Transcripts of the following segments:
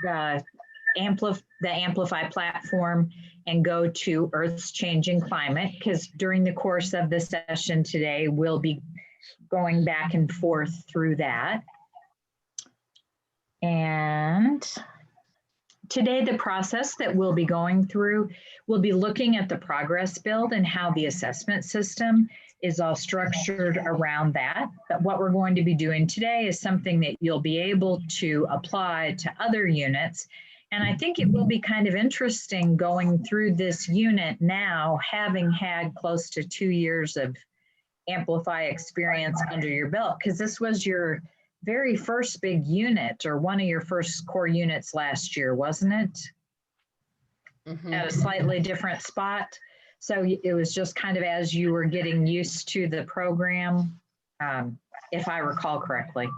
the Amplify platform and go to Earth's Changing Climate, because during the course of the session today, we'll be going back and forth through that. And today, the process that we'll be going through, we'll be looking at the progress build and how the assessment system is all structured around that. But what we're going to be doing today is something that you'll be able to apply to other units. And I think it will be kind of interesting going through this unit now, having had close to 2 years of Amplify experience under your belt, because this was your very first big unit, or one of your first core units last year, wasn't it? Mm-hmm. At a slightly different spot. So it was just kind of as you were getting used to the program, if I recall correctly.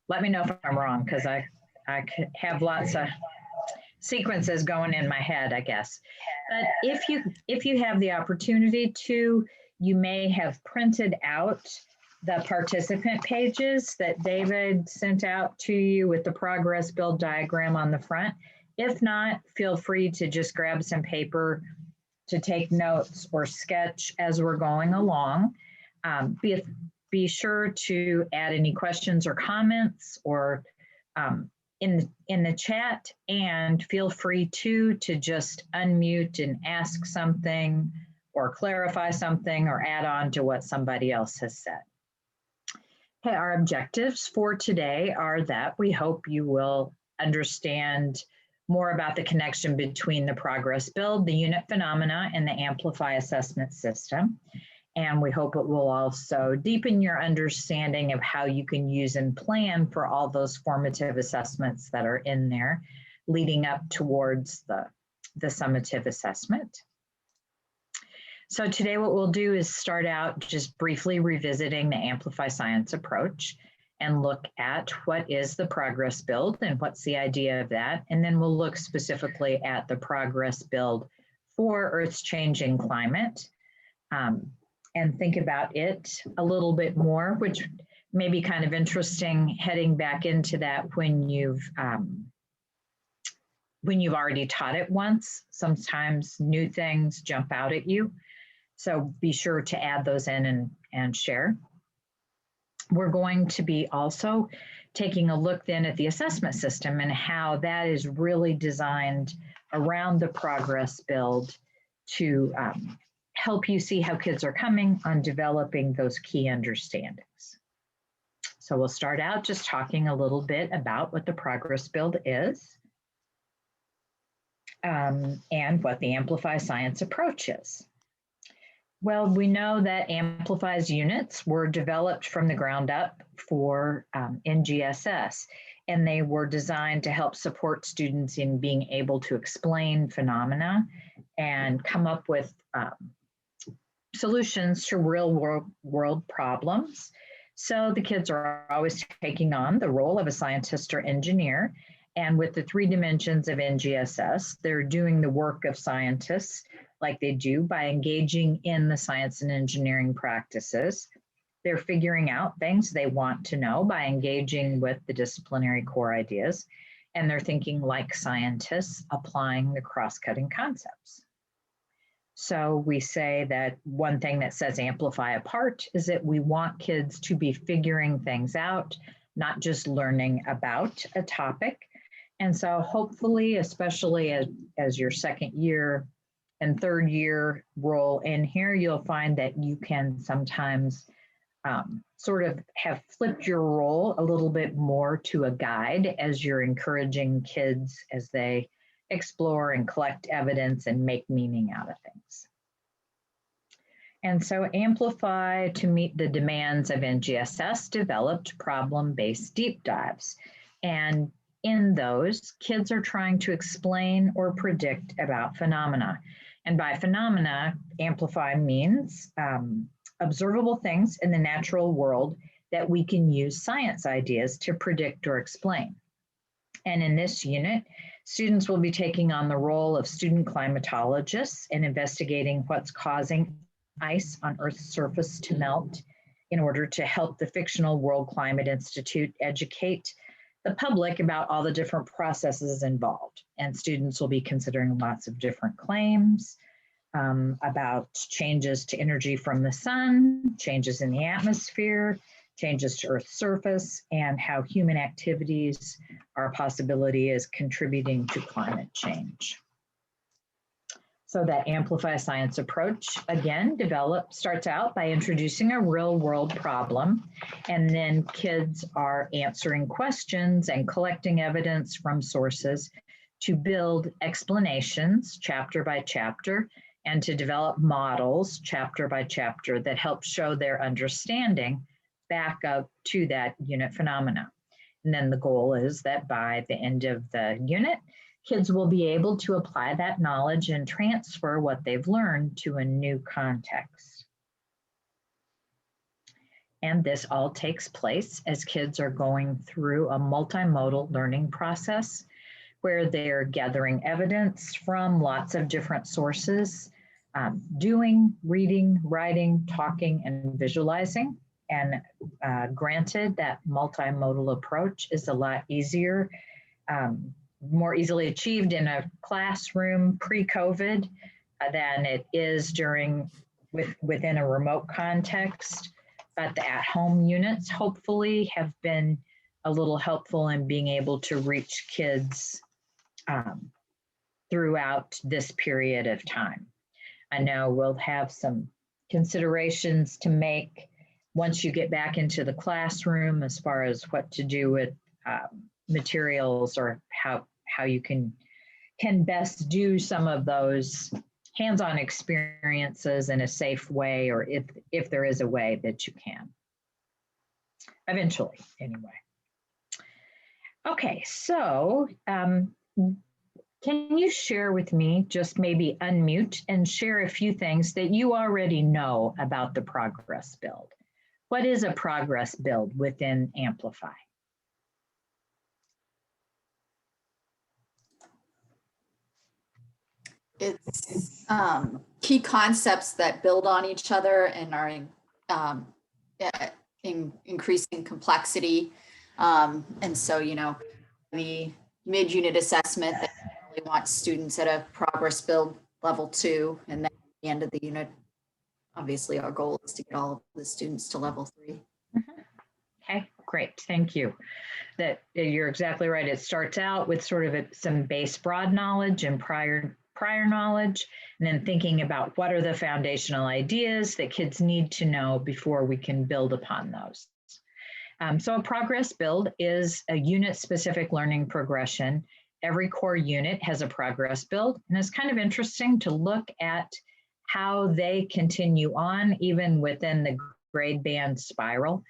Let me know if I'm wrong, because I have lots of sequences going in my head, I guess. But if you have the opportunity to, you may have printed out the participant pages that David sent out to you with the progress build diagram on the front. If not, feel free to just grab some paper to take notes or sketch as we're going along. Be sure to add any questions or comments or in the chat, and feel free to just unmute and ask something or clarify something or add on to what somebody else has said. Okay, our objectives for today are that we hope you will understand more about the connection between the progress build, the unit phenomena, and the Amplify assessment system. And we hope it will also deepen your understanding of how you can use and plan for all those formative assessments that are in there, leading up towards the summative assessment. So today what we'll do is start out just briefly revisiting the Amplify science approach and look at what is the progress build and what's the idea of that. And then we'll look specifically at the progress build for Earth's changing climate and think about it a little bit more, which may be kind of interesting heading back into that when you've already taught it once. Sometimes new things jump out at you. So be sure to add those in and share. We're going to be also taking a look then at the assessment system and how that is really designed around the progress build to help you see how kids are coming on developing those key understandings. So we'll start out just talking a little bit about what the progress build is and what the Amplify science approach is. Well, we know that Amplify's units were developed from the ground up for NGSS, and they were designed to help support students in being able to explain phenomena and come up with solutions to real world problems. So the kids are always taking on the role of a scientist or engineer, and with the 3 dimensions of NGSS, they're doing the work of scientists like they do by engaging in the science and engineering practices. They're figuring out things they want to know by engaging with the disciplinary core ideas, and they're thinking like scientists, applying the cross-cutting concepts. So we say that one thing that sets Amplify apart is that we want kids to be figuring things out, not just learning about a topic. And so hopefully, especially as your second year and third year roll in here, you'll find that you can sometimes sort of have flipped your role a little bit more to a guide as you're encouraging kids as they explore and collect evidence and make meaning out of things. And so Amplify, to meet the demands of NGSS, developed problem-based deep dives. And in those, kids are trying to explain or predict about phenomena. And by phenomena, Amplify means observable things in the natural world that we can use science ideas to predict or explain. And in this unit, students will be taking on the role of student climatologists and investigating what's causing ice on Earth's surface to melt in order to help the fictional World Climate Institute educate the public about all the different processes involved. And students will be considering lots of different claims about changes to energy from the sun, changes in the atmosphere, changes to Earth's surface, and how human activities are a possibility as contributing to climate change. So that Amplify Science approach, again, starts out by introducing a real world problem, and then kids are answering questions and collecting evidence from sources to build explanations chapter by chapter and to develop models chapter by chapter that help show their understanding back up to that unit phenomena. And then the goal is that by the end of the unit, kids will be able to apply that knowledge and transfer what they've learned to a new context. And this all takes place as kids are going through a multimodal learning process where they're gathering evidence from lots of different sources, doing, reading, writing, talking, and visualizing. And granted, that multimodal approach is a lot easier, more easily achieved in a classroom pre-COVID than it is within a remote context. But the at-home units hopefully have been a little helpful in being able to reach kids throughout this period of time. I know we'll have some considerations to make once you get back into the classroom as far as what to do with materials or how you can best do some of those hands-on experiences in a safe way, or if there is a way that you can. Eventually, anyway. Okay, so can you share with me, just maybe unmute and share a few things that you already know about the progress build? What is a progress build within Amplify? It's key concepts that build on each other and are increasing complexity. And so, the mid-unit assessment that really wants students at a progress build level 2, and then at the end of the unit, obviously our goal is to get all of the students to level 3. Okay, great, thank you. That you're exactly right. It starts out with sort of some base broad knowledge and prior knowledge, and then thinking about what are the foundational ideas that kids need to know before we can build upon those. So a progress build is a unit-specific learning progression. Every core unit has a progress build, and it's kind of interesting to look at how they continue on even within the grade band spiral.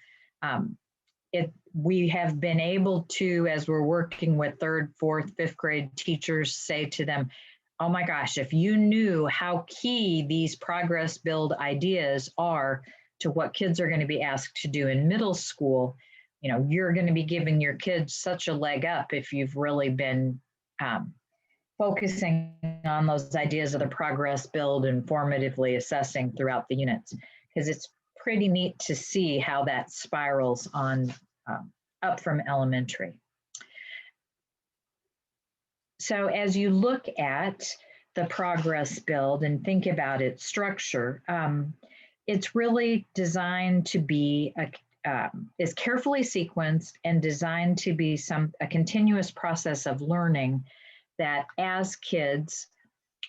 We have been able to, as we're working with 3rd, 4th, 5th grade teachers, say to them, oh my gosh, if you knew how key these progress build ideas are to what kids are going to be asked to do in middle school, you're going to be giving your kids such a leg up if you've really been focusing on those ideas of the progress build and formatively assessing throughout the units, because it's pretty neat to see how that spirals on up from elementary. So as you look at the progress build and think about its structure, it's really designed to be is carefully sequenced and designed to be a continuous process of learning that as kids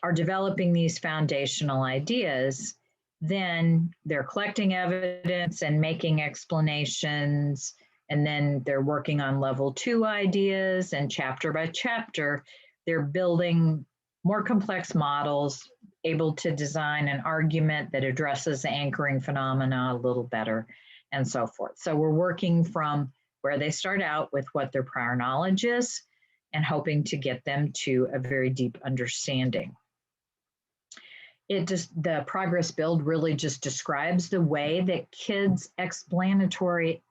are developing these foundational ideas, then they're collecting evidence and making explanations, and then they're working on level 2 ideas, and chapter by chapter, they're building more complex models, able to design an argument that addresses the anchoring phenomena a little better, and so forth. So we're working from where they start out with what their prior knowledge is and hoping to get them to a very deep understanding. The progress build really just describes the way that kids' explanatory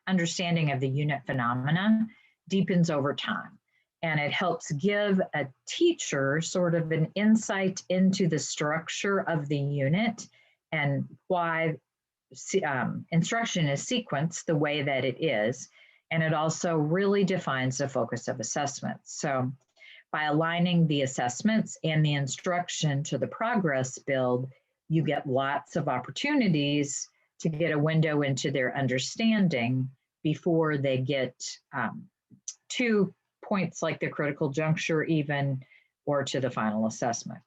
understanding of the unit phenomena deepens over time. And it helps give a teacher sort of an insight into the structure of the unit and why instruction is sequenced the way that it is, And it also really defines the focus of assessment. So by aligning the assessments and the instruction to the progress build, you get lots of opportunities to get a window into their understanding before they get to points like the critical juncture even, or to the final assessment.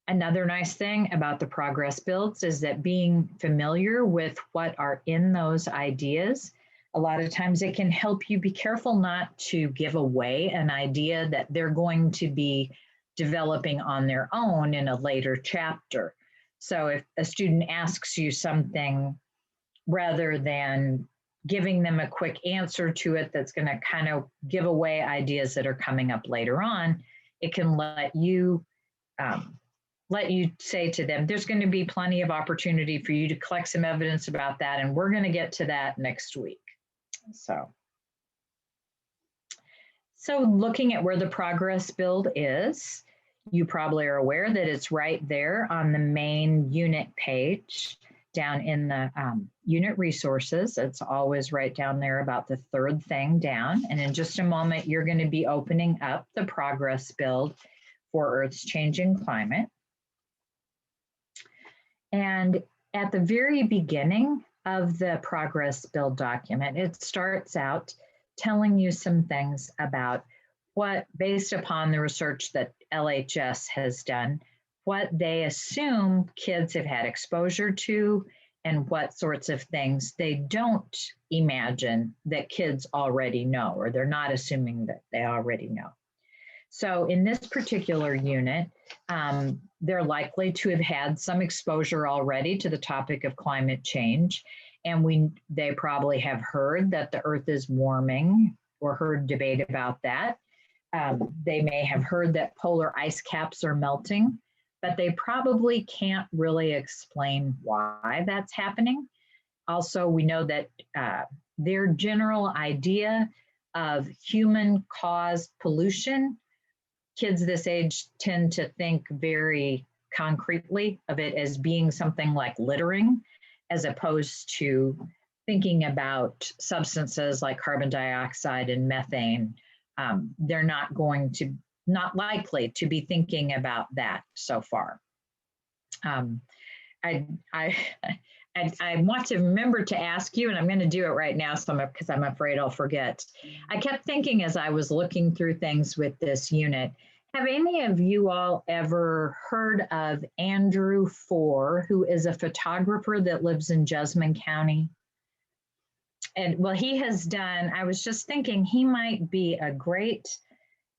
Another nice thing about the progress builds is that being familiar with what are in those ideas, a lot of times it can help you be careful not to give away an idea that they're going to be developing on their own in a later chapter. So if a student asks you something, rather than giving them a quick answer to it that's going to kind of give away ideas that are coming up later on, it can let you say to them, there's going to be plenty of opportunity for you to collect some evidence about that, and we're going to get to that next week. So looking at where the progress build is, you probably are aware that it's right there on the main unit page down in the unit resources. It's always right down there about the third thing down. And in just a moment, you're going to be opening up the progress build for Earth's changing climate. And at the very beginning of the progress build document, it starts out telling you some things about what, based upon the research that LHS has done, what they assume kids have had exposure to and what sorts of things they don't imagine that kids already know, or they're not assuming that they already know. So in this particular unit, they're likely to have had some exposure already to the topic of climate change. And they probably have heard that the Earth is warming or heard debate about that. They may have heard that polar ice caps are melting, but they probably can't really explain why that's happening. Also, we know that their general idea of human-caused pollution, kids this age tend to think very concretely of it as being something like littering, as opposed to thinking about substances like carbon dioxide and methane. They're not likely to be thinking about that so far. I want to remember to ask you, and I'm going to do it right now because I'm afraid I'll forget. I kept thinking as I was looking through things with this unit, have any of you all ever heard of Andrew Four, who is a photographer that lives in Jessamine County? And well, he has done, I was just thinking he might be a great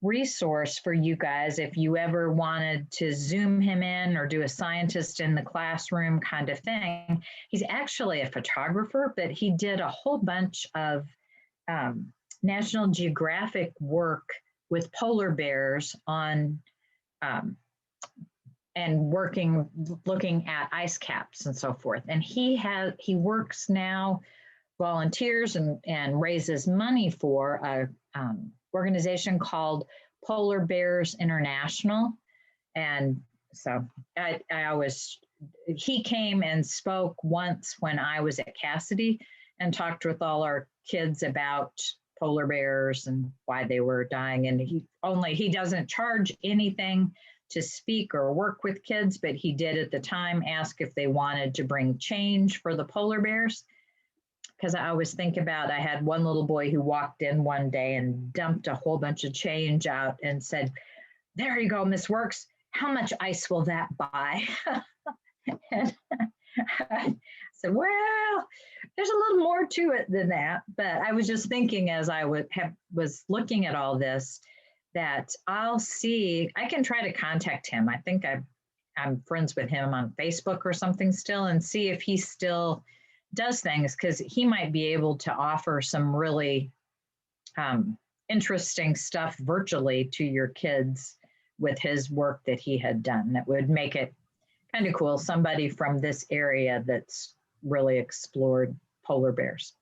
resource for you guys if you ever wanted to Zoom him in or do a scientist in the classroom kind of thing. He's actually a photographer, but he did a whole bunch of National Geographic work with polar bears on and looking at ice caps and so forth. And he works now, volunteers and raises money for a organization called Polar Bears International. And so he came and spoke once when I was at Cassidy and talked with all our kids about polar bears and why they were dying. And he doesn't charge anything to speak or work with kids, but he did at the time ask if they wanted to bring change for the polar bears. Because I always think about, I had one little boy who walked in one day and dumped a whole bunch of change out and said, "There you go, Miss Works. How much ice will that buy?" And I said, well, there's a little more to it than that. But I was just thinking as I was looking at all this, that I can try to contact him. I think I'm friends with him on Facebook or something still, and see if he still does things, because he might be able to offer some really interesting stuff virtually to your kids with his work that he had done that would make it kind of cool. Somebody from this area that's really explored polar bears.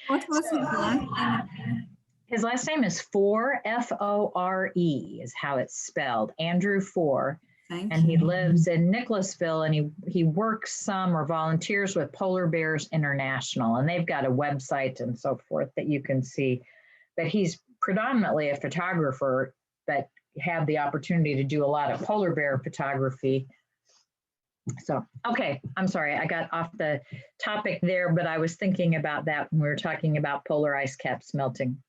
What was his last name? His last name is Fore, F-O-R-E is how it's spelled. Andrew Fore. Thank And he you. lives in Nicholasville, and he works some or volunteers with Polar Bears International, and they've got a website and so forth that you can see. But he's predominantly a photographer, but had the opportunity to do a lot of polar bear photography. So, okay, I'm sorry, I got off the topic there, but I was thinking about that when we were talking about polar ice caps melting.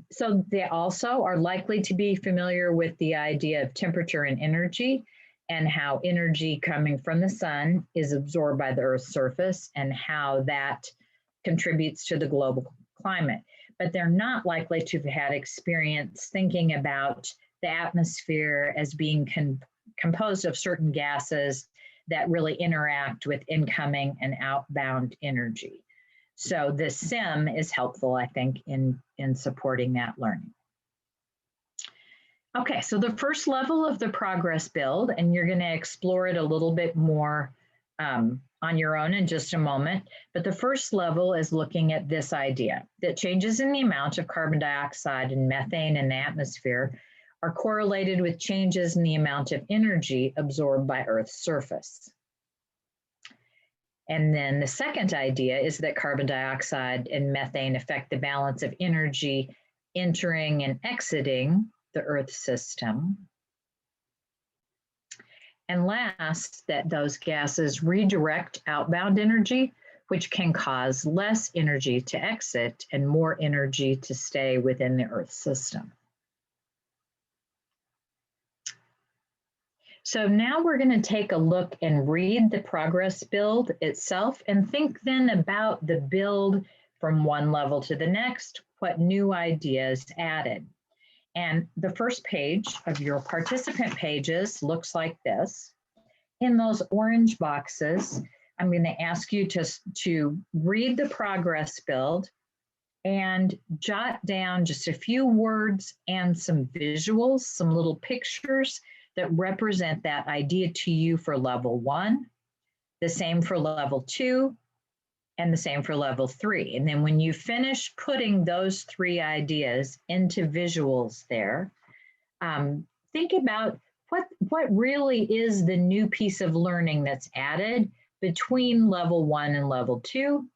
So they also are likely to be familiar with the idea of temperature and energy, and how energy coming from the sun is absorbed by the Earth's surface, and how that contributes to the global climate. But they're not likely to have had experience thinking about the atmosphere as being composed of certain gases that really interact with incoming and outbound energy. So the sim is helpful, I think, in supporting that learning. Okay, so the first level of the progress build, and you're going to explore it a little bit more on your own in just a moment, but the first level is looking at this idea that changes in the amount of carbon dioxide and methane in the atmosphere are correlated with changes in the amount of energy absorbed by Earth's surface. And then the second idea is that carbon dioxide and methane affect the balance of energy entering and exiting the Earth system. And last, that those gases redirect outbound energy, which can cause less energy to exit and more energy to stay within the Earth system. So now we're going to take a look and read the progress build itself, and think then about the build from one level to the next, what new ideas added. And the first page of your participant pages looks like this. In those orange boxes, I'm going to ask you to read the progress build and jot down just a few words and some visuals, some little pictures that represent that idea to you for level 1, the same for level 2, and the same for level 3. And then when you finish putting those 3 ideas into visuals there, think about what really is the new piece of learning that's added between level 1 and level 2.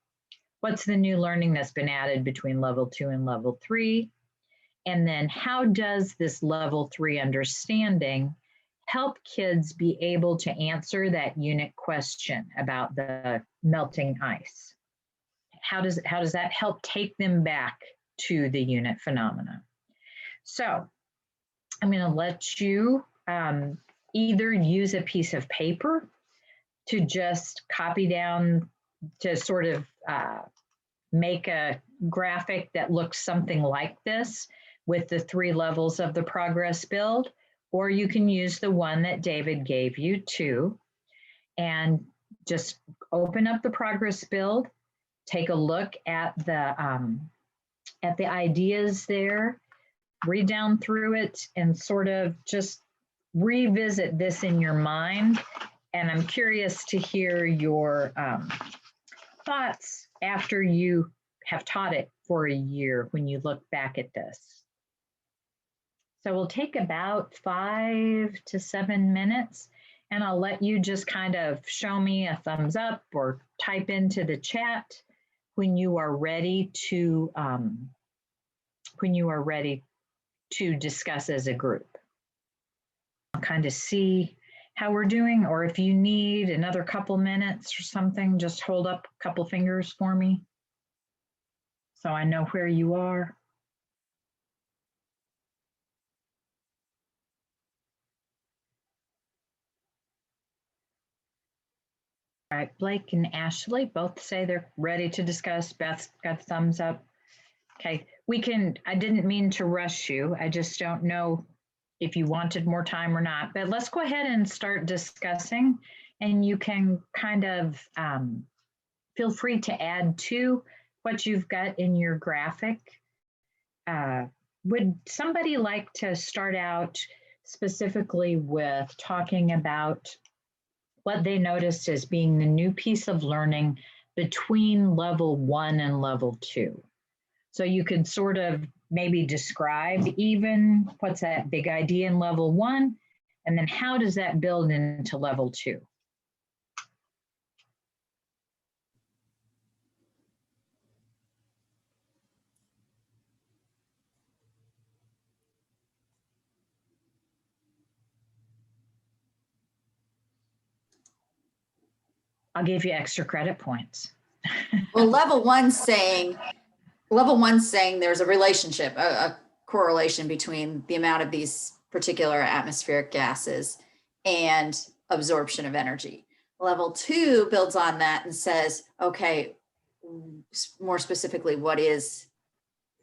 What's the new learning that's been added between level 2 and level 3? And then how does this level 3 understanding help kids be able to answer that unit question about the melting ice? How does that help take them back to the unit phenomena? So I'm going to let you either use a piece of paper to just copy down, to sort of make a graphic that looks something like this with the 3 levels of the progress build, or you can use the one that David gave you too, and just open up the progress build, take a look at the ideas there, read down through it, and sort of just revisit this in your mind. And I'm curious to hear your thoughts after you have taught it for a year when you look back at this. So we'll take about 5 to 7 minutes, and I'll let you just kind of show me a thumbs up or type into the chat when you are ready to discuss as a group. I'll kind of see how we're doing, or if you need another couple minutes or something, just hold up a couple fingers for me so I know where you are. All right, Blake and Ashley both say they're ready to discuss. Beth's got thumbs up. Okay, I didn't mean to rush you. I just don't know if you wanted more time or not, but let's go ahead and start discussing, and you can kind of feel free to add to what you've got in your graphic. Would somebody like to start out specifically with talking about what they noticed as being the new piece of learning between level 1 and level 2? So you could sort of maybe describe even what's that big idea in level 1, And then how does that build into level 2? I'll give you extra credit points. Well, level one's saying there's a relationship, a correlation between the amount of these particular atmospheric gases and absorption of energy. Level 2 builds on that and says, okay, more specifically, what is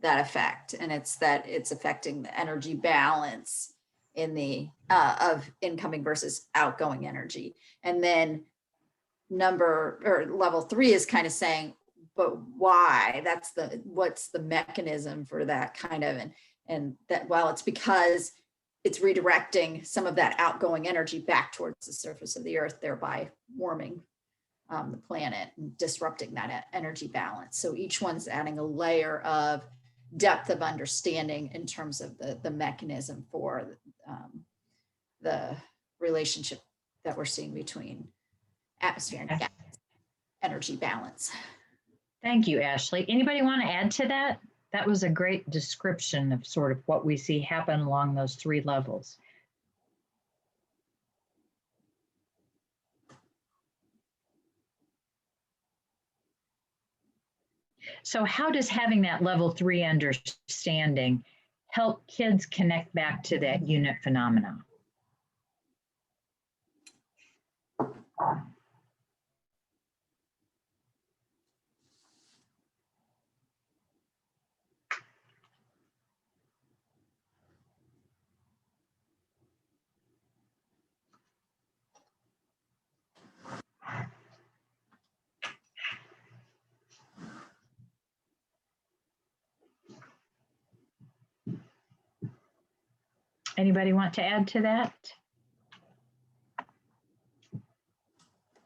that effect? And it's that it's affecting the energy balance in the of incoming versus outgoing energy. And then level 3 is kind of saying, but why? What's the mechanism for that kind of, and that, well, it's because it's redirecting some of that outgoing energy back towards the surface of the earth, thereby warming the planet and disrupting that energy balance. So each one's adding a layer of depth of understanding in terms of the mechanism for the relationship that we're seeing between atmosphere and gas energy balance. Thank you, Ashley. Anybody want to add to that? That was a great description of sort of what we see happen along those 3 levels. So how does having that level 3 understanding help kids connect back to that unit phenomenon? Anybody want to add to that?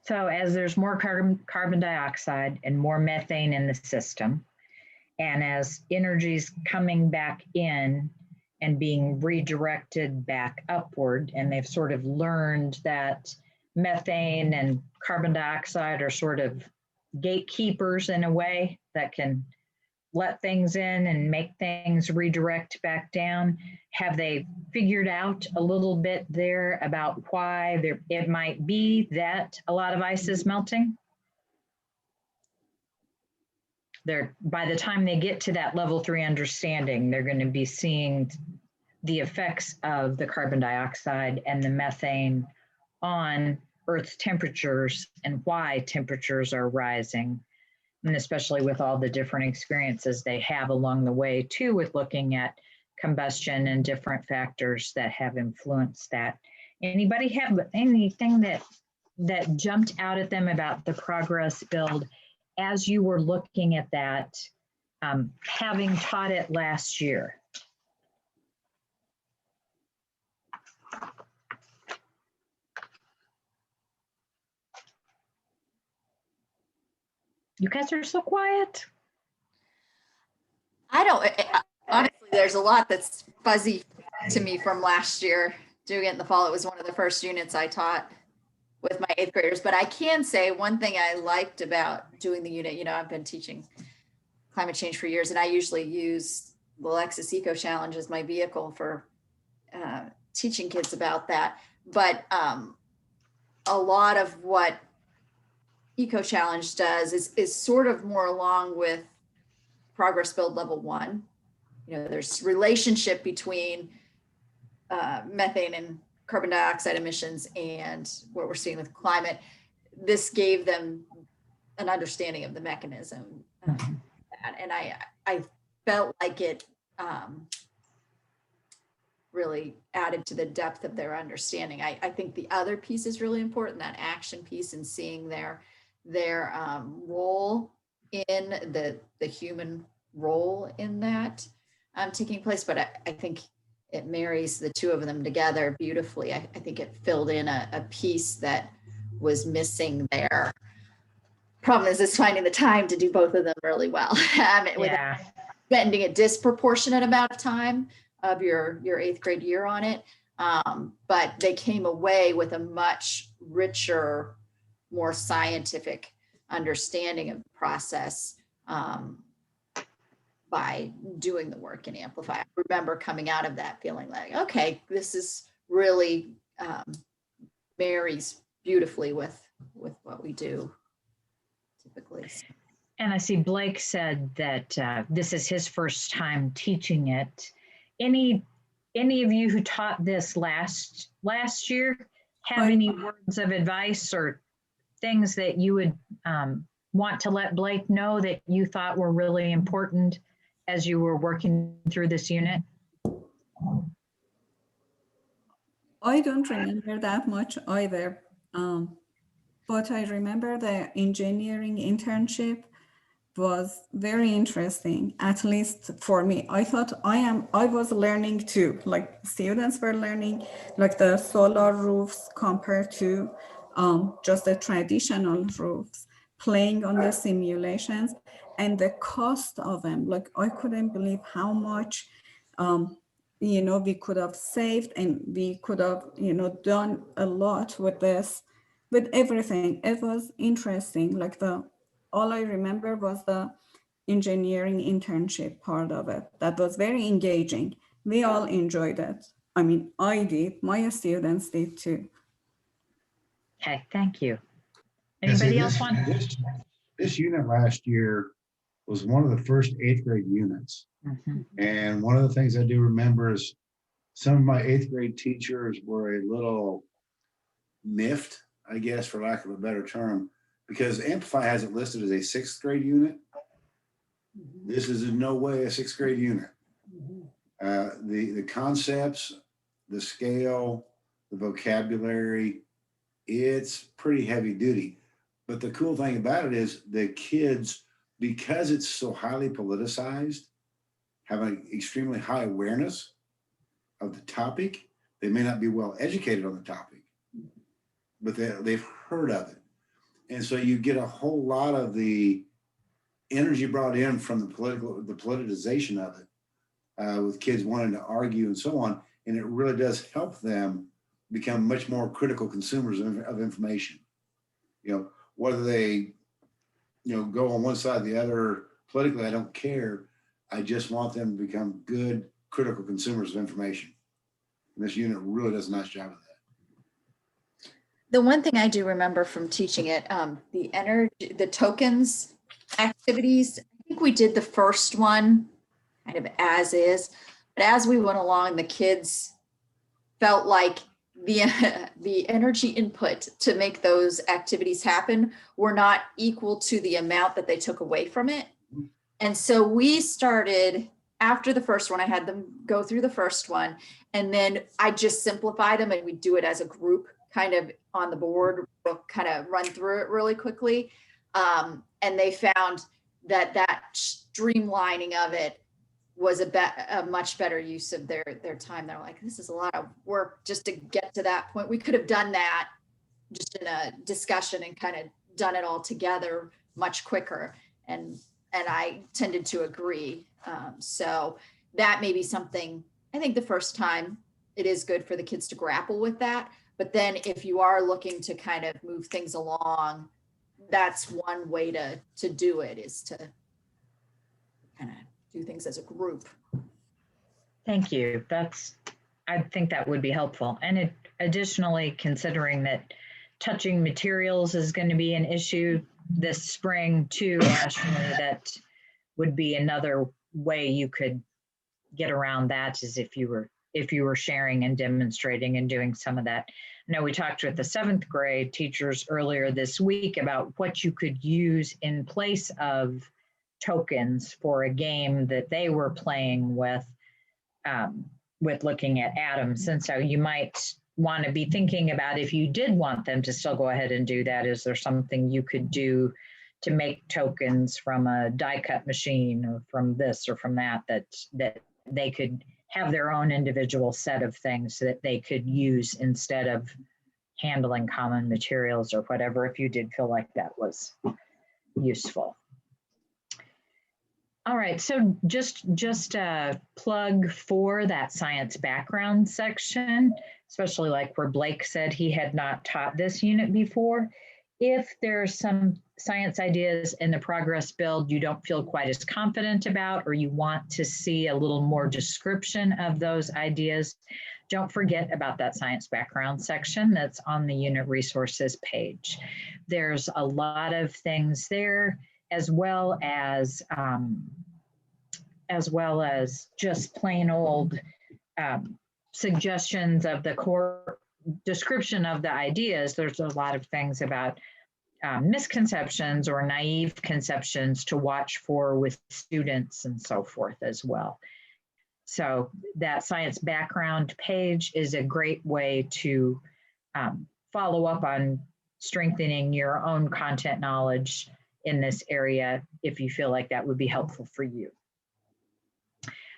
So as there's more carbon dioxide and more methane in the system, and as energy's coming back in and being redirected back upward, and they've sort of learned that methane and carbon dioxide are sort of gatekeepers in a way that can let things in and make things redirect back down. Have they figured out a little bit there about why it might be that a lot of ice is melting? By the time they get to that level 3 understanding, they're going to be seeing the effects of the carbon dioxide and the methane on Earth's temperatures and why temperatures are rising. And especially with all the different experiences they have along the way too, with looking at combustion and different factors that have influenced that. Anybody have anything that jumped out at them about the progress build as you were looking at that, having taught it last year? You guys are so quiet. Honestly, there's a lot that's fuzzy to me from last year. Doing it in the fall, it was one of the first units I taught with my 8th graders. But I can say one thing I liked about doing the unit, I've been teaching climate change for years, and I usually use the Lexus Eco Challenge as my vehicle for teaching kids about that. But a lot of what Eco Challenge does is sort of more along with Progress Build Level 1. There's relationship between methane and carbon dioxide emissions and what we're seeing with climate. This gave them an understanding of the mechanism. And I felt like it really added to the depth of their understanding. I think the other piece is really important, that action piece, and seeing their role in the human role in that taking place. But I think it marries the 2 of them together beautifully. I think it filled in a piece that was missing there. Problem is finding the time to do both of them really well. Without spending a disproportionate amount of time of your 8th grade year on it. But they came away with a much richer, more scientific understanding of the process by doing the work in Amplify. I remember coming out of that feeling like, okay, this is really marries beautifully with what we do typically. And I see Blake said that this is his first time teaching it. Any of you who taught this last year have any words of advice or things that you would want to let Blake know that you thought were really important as you were working through this unit? I don't remember that much either, but I remember the engineering internship was very interesting, at least for me. I thought I was learning too, like students were learning, like the solar roofs compared to just the traditional roofs, playing on the simulations and the cost of them. Like I couldn't believe how much, we could have saved, and we could have, done a lot with this, with everything. It was interesting. Like all I remember was the engineering internship part of it. That was very engaging. We all enjoyed it. I mean, I did, my students did too. Okay, thank you. And see, Anybody else want? This unit last year was one of the first 8th grade units. Mhm. And one of the things I do remember is some of my 8th grade teachers were a little miffed, I guess, for lack of a better term, because Amplify has it listed as a 6th grade unit. This is in no way a 6th grade unit. The concepts, the scale, the vocabulary, it's pretty heavy duty. But the cool thing about it is the kids, because it's so highly politicized, have an extremely high awareness of the topic. They may not be well educated on the topic, but they've heard of it. And so you get a whole lot of the energy brought in from the politicization of it, with kids wanting to argue and so on. And it really does help them become much more critical consumers of information. Whether they, go on one side or the other politically, I don't care. I just want them to become good critical consumers of information. And this unit really does a nice job of that. The one thing I do remember from teaching it, the tokens activities, I think we did the first one kind of as is, but as we went along, the kids felt like the energy input to make those activities happen were not equal to the amount that they took away from it. And so we started, after the first one, I had them go through the first one, and then I just simplify them, and we do it as a group kind of on the board, kind of run through it really quickly. And they found that streamlining of it was a much better use of their time. They're like, this is a lot of work just to get to that point. We could have done that just in a discussion and kind of done it all together much quicker. And I tended to agree. So that may be something, I think the first time it is good for the kids to grapple with that. But then if you are looking to kind of move things along, that's one way to do it, is to kind of do things as a group. Thank you. I think that would be helpful. And additionally, considering that touching materials is going to be an issue this spring too, Ashley, that would be another way you could get around that, is if you were sharing and demonstrating and doing some of that. I know we talked with the 7th grade teachers earlier this week about what you could use in place of tokens for a game that they were playing with looking at atoms. And so you might want to be thinking about, if you did want them to still go ahead and do that, is there something you could do to make tokens from a die cut machine or from this or from that they could have their own individual set of things that they could use instead of handling common materials or whatever, if you did feel like that was useful. All right, so just a plug for that science background section, especially like where Blake said he had not taught this unit before. If there's some science ideas in the progress build you don't feel quite as confident about, or you want to see a little more description of those ideas, don't forget about that science background section that's on the unit resources page. There's a lot of things there, as well as just plain old suggestions of the core description of the ideas. There's a lot of things about misconceptions or naive conceptions to watch for with students and so forth as well. So that science background page is a great way to follow up on strengthening your own content knowledge in this area if you feel like that would be helpful for you.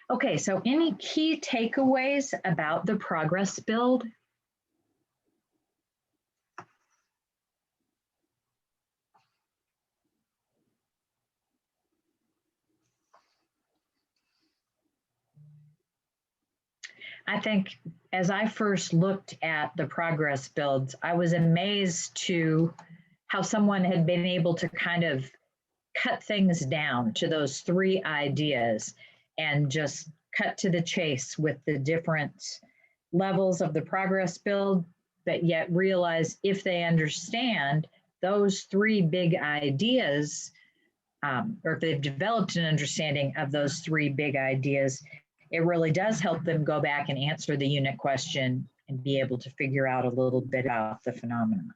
Okay, so any key takeaways about the progress build? I think as I first looked at the progress builds, I was amazed to how someone had been able to kind of cut things down to those 3 ideas and just cut to the chase with the different levels of the progress build, but yet realize if they understand those 3 big ideas, or if they've developed an understanding of those 3 big ideas, it really does help them go back and answer the unit question and be able to figure out a little bit about the phenomenon.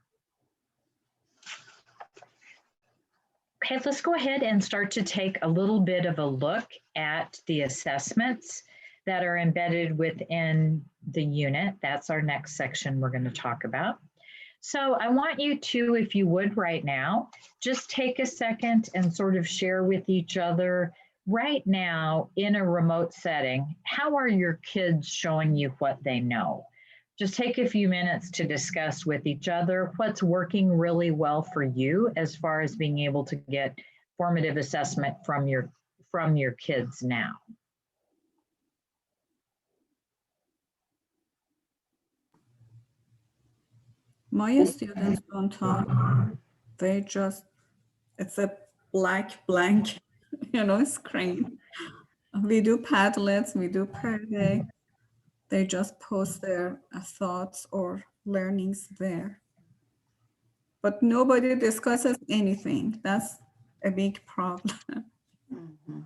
Okay, let's go ahead and start to take a little bit of a look at the assessments that are embedded within the unit. That's our next section we're going to talk about. So I want you to, if you would right now, just take a second and sort of share with each other right now in a remote setting, how are your kids showing you what they know? Just take a few minutes to discuss with each other what's working really well for you as far as being able to get formative assessment from your kids now. My students don't talk. They just, it's a black blank, screen. We do Padlets, we do per day. They just post their thoughts or learnings there. But nobody discusses anything. That's a big problem. Mm-hmm.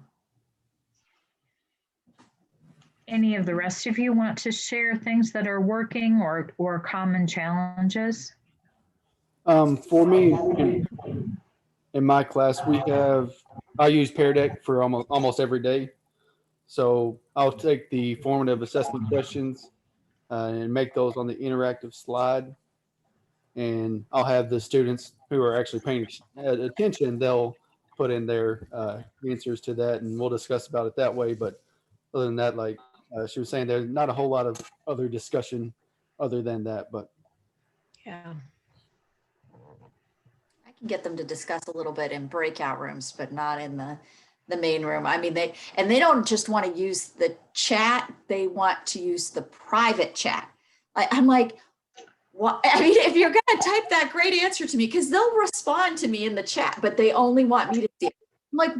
Any of the rest of you want to share things that are working or common challenges? For me, in my class, I use Pear Deck for almost every day. So I'll take the formative assessment questions and make those on the interactive slide. And I'll have the students who are actually paying attention, they'll put in their answers to that, and we'll discuss about it that way. But other than that, like she was saying, there's not a whole lot of other discussion other than that. But Yeah. I can get them to discuss a little bit in breakout rooms, but not in the main room. I mean, they don't just want to use the chat, they want to use the private chat. I'm like, what? I mean, if you're going to type that, great answer to me, because they'll respond to me in the chat, but they only want me to see it. I'm like,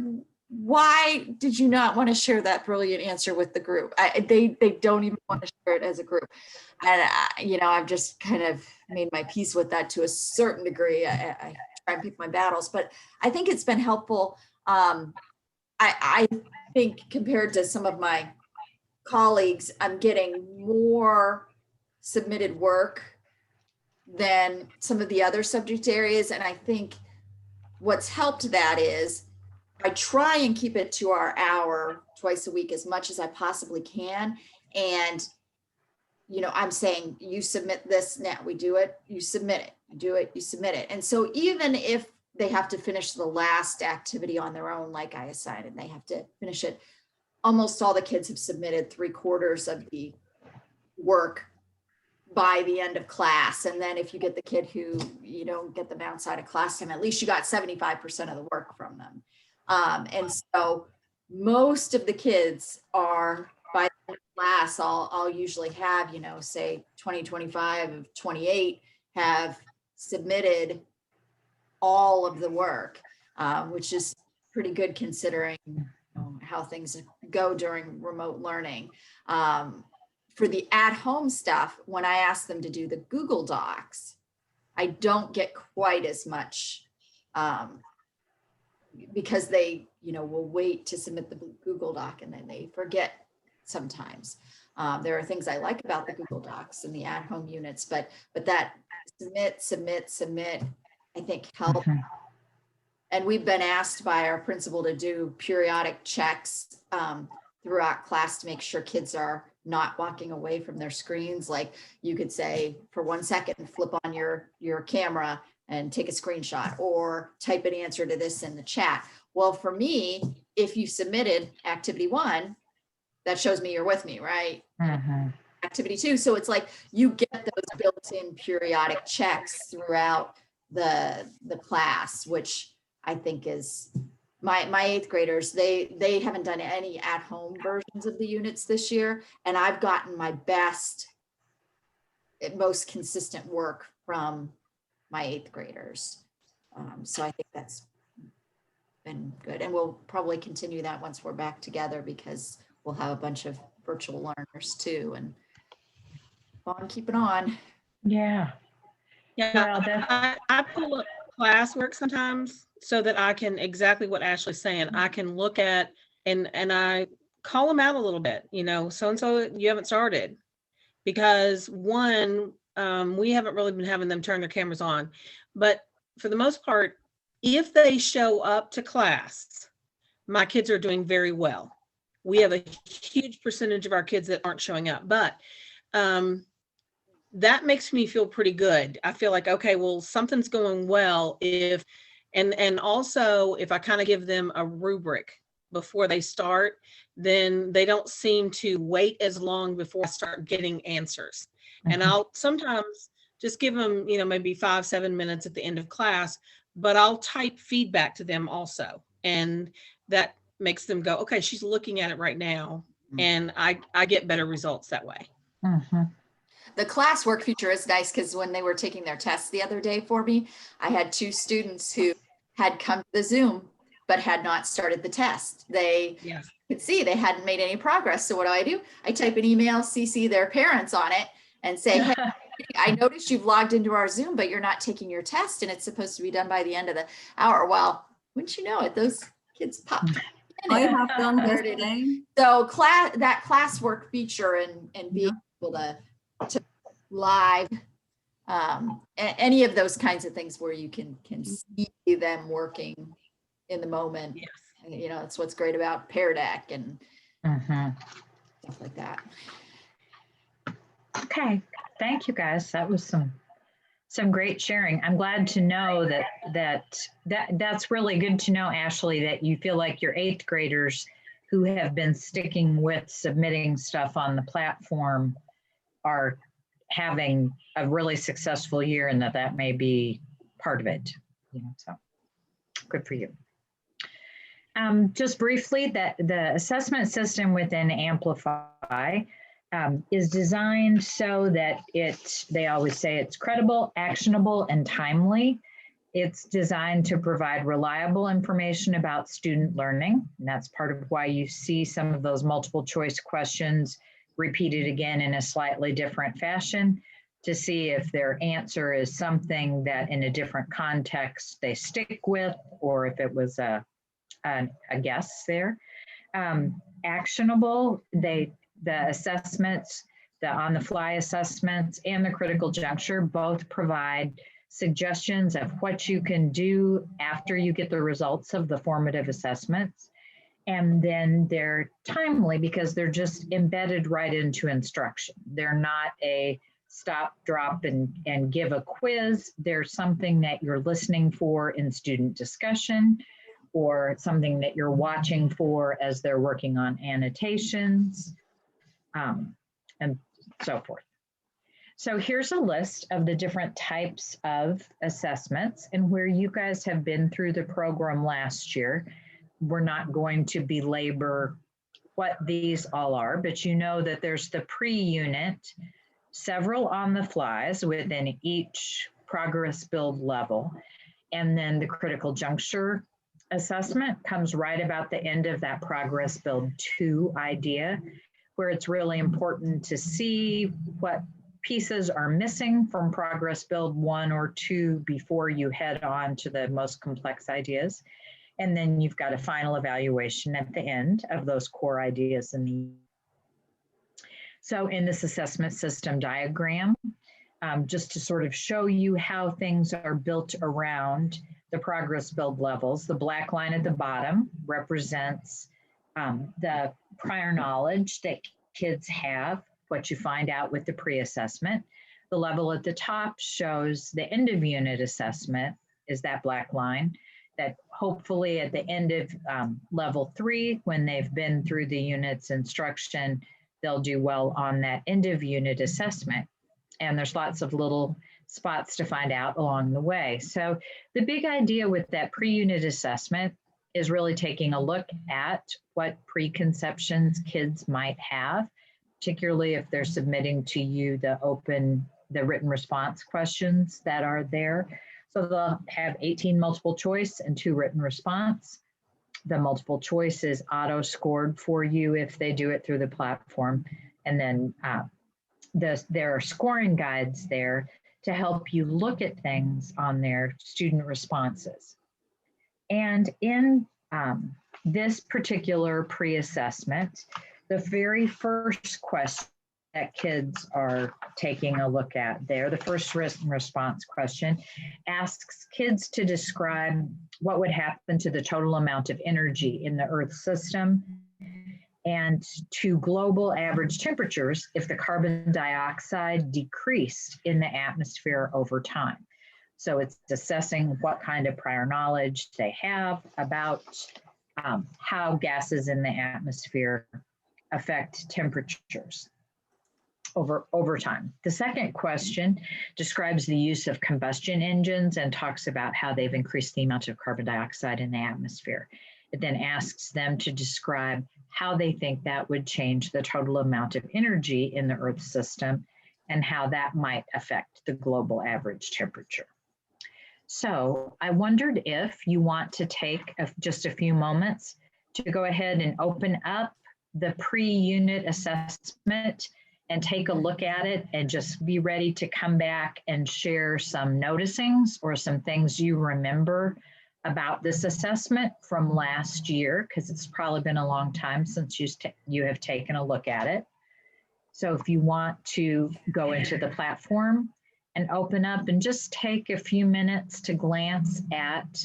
why did you not want to share that brilliant answer with the group? They don't even want to share it as a group. And, I've just kind of made my peace with that to a certain degree. I try and pick my battles, but I think it's been helpful. I think compared to some of my colleagues, I'm getting more submitted work than some of the other subject areas. And I think what's helped that is I try and keep it to our hour twice a week as much as I possibly can. And, I'm saying you submit this now, we do it, you submit it, you do it, you submit it. And so even if they have to finish the last activity on their own, like I assigned, and they have to finish it, almost all the kids have submitted 3/4 of the work by the end of class. And then if you get the kid who you don't get them outside of class time, at least you got 75% of the work from them. And so most of the kids are, by the end of class, I'll usually have, you know, say 20, 25 of 28 have submitted all of the work, which is pretty good considering how things go during remote learning. For the at-home stuff, when I ask them to do the Google Docs, I don't get quite as much because they, you know, will wait to submit the Google Doc and then they forget sometimes. There are things I like about the Google Docs and the at-home units, but that submit, I think help. Mhm. And we've been asked by our principal to do periodic checks throughout class to make sure kids are not walking away from their screens. Like you could say for 1 second, flip on your camera and take a screenshot or type an answer to this in the chat. Well, for me, if you submitted activity 1, that shows me you're with me, right? Mhm. Activity 2. So it's like you get those built-in periodic checks throughout the class, which I think is my 8th graders, they haven't done any at-home versions of the units this year. And I've gotten my best, most consistent work from my 8th graders. So I think that's been good. And we'll probably continue that once we're back together because we'll have a bunch of virtual learners too. And keep it on. Yeah. Yeah, Well, that's I pull up classwork sometimes so that I can, exactly what Ashley's saying, I can look at and I call them out a little bit, you know, so-and-so, you haven't started. Because one, we haven't really been having them turn their cameras on. But for the most part, if they show up to class, my kids are doing very well. We have a huge percentage of our kids that aren't showing up, but that makes me feel pretty good. I feel like, okay, well, something's going well if, and also if I kind of give them a rubric before they start, then they don't seem to wait as long before I start getting answers. And I'll sometimes just give them, you know, maybe 5-7 minutes at the end of class, but I'll type feedback to them also. And that makes them go, okay, she's looking at it right now. And I get better results that way. Mhm. The classwork feature is nice because when they were taking their tests the other day for me, I had 2 students who had come to the Zoom but had not started the test. They could see they hadn't made any progress. So what do? I type an email, CC their parents on it and say, hey, I noticed you've logged into our Zoom, but you're not taking your test and it's supposed to be done by the end of the hour. Well, wouldn't you know it, those kids popped in. I have done the same. So that classwork feature and being able to live any of those kinds of things where you can see them working in the moment. Yes. You know, that's what's great about Pear Deck and stuff like that. Okay, thank you guys. That was some great sharing. I'm glad to know that's really good to know, Ashley, that you feel like your 8th graders who have been sticking with submitting stuff on the platform are having a really successful year and that may be part of it. You know, so good for you. Just briefly, that the assessment system within Amplify is designed so that they always say it's credible, actionable, and timely. It's designed to provide reliable information about student learning. And that's part of why you see some of those multiple choice questions repeated again in a slightly different fashion to see if their answer is something that in a different context they stick with, or if it was a guess there. Actionable, the assessments, the on-the-fly assessments and the critical juncture both provide suggestions of what you can do after you get the results of the formative assessments. And then they're timely because they're just embedded right into instruction. They're not a stop, drop, and give a quiz. They're something that you're listening for in student discussion, or something that you're watching for as they're working on annotations, and so forth. So here's a list of the different types of assessments and where you guys have been through the program last year. we're not going to belabor what these all are, but you know that there's the pre-unit, several on the flies within each progress build level, and then the critical juncture assessment comes right about the end of that progress build 2 idea, where it's really important to see what pieces are missing from progress build 1 or 2 before you head on to the most complex ideas. And then you've got a final evaluation at the end of those core ideas in the. So in this assessment system diagram, just to sort of show you how things are built around the progress build levels, the black line at the bottom represents the prior knowledge that kids have, what you find out with the pre-assessment. The level at the top shows the end of unit assessment, is that black line, that hopefully at the end of level 3, when they've been through the unit's instruction, they'll do well on that end of unit assessment. And there's lots of little spots to find out along the way. So the big idea with that pre-unit assessment is really taking a look at what preconceptions kids might have, particularly if they're submitting to you the written response questions that are there. So they'll have 18 multiple choice and 2 written response. The multiple choice is auto scored for you if they do it through the platform. And then there are scoring guides there to help you look at things on their student responses. And in this particular pre-assessment, the very first question that kids are taking a look at there, the first written response question, asks kids to describe what would happen to the total amount of energy in the Earth system and to global average temperatures if the carbon dioxide decreased in the atmosphere over time. So it's assessing what kind of prior knowledge they have about how gases in the atmosphere affect temperatures over time. The second question describes the use of combustion engines and talks about how they've increased the amount of carbon dioxide in the atmosphere. It then asks them to describe how they think that would change the total amount of energy in the Earth system and how that might affect the global average temperature. So I wondered if you want to take just a few moments to go ahead and open up the pre-unit assessment and take a look at it and just be ready to come back and share some noticings or some things you remember about this assessment from last year, because it's probably been a long time since you have taken a look at it. So if you want to go into the platform and open up and just take a few minutes to glance at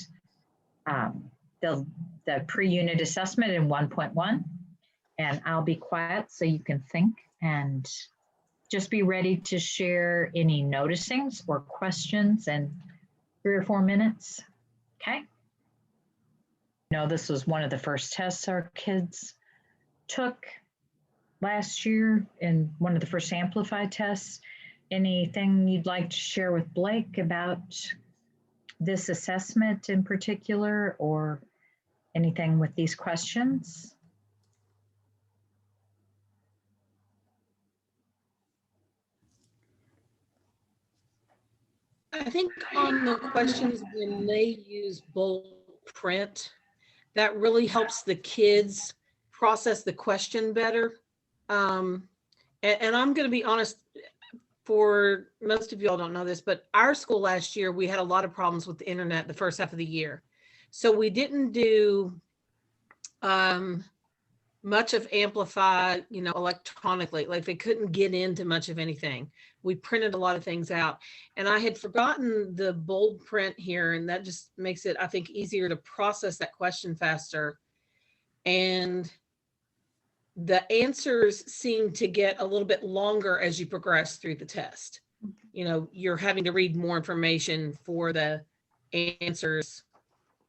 the pre-unit assessment in 1.1, and I'll be quiet so you can think and just be ready to share any noticings or questions in 3 or 4 minutes. Okay. This was one of the first tests our kids took last year in one of the first Amplify tests. Anything you'd like to share with Blake about this assessment in particular, or anything with these questions? I think on the questions when they use bold print, that really helps the kids process the question better. And I'm going to be honest, for most of y'all don't know this, but our school last year, we had a lot of problems with the internet the first half of the year. So we didn't do much of Amplify, electronically, like they couldn't get into much of anything. We printed a lot of things out, and I had forgotten the bold print here, and that just makes it, I think, easier to process that question faster. And the answers seem to get a little bit longer as you progress through the test. You're having to read more information for the answers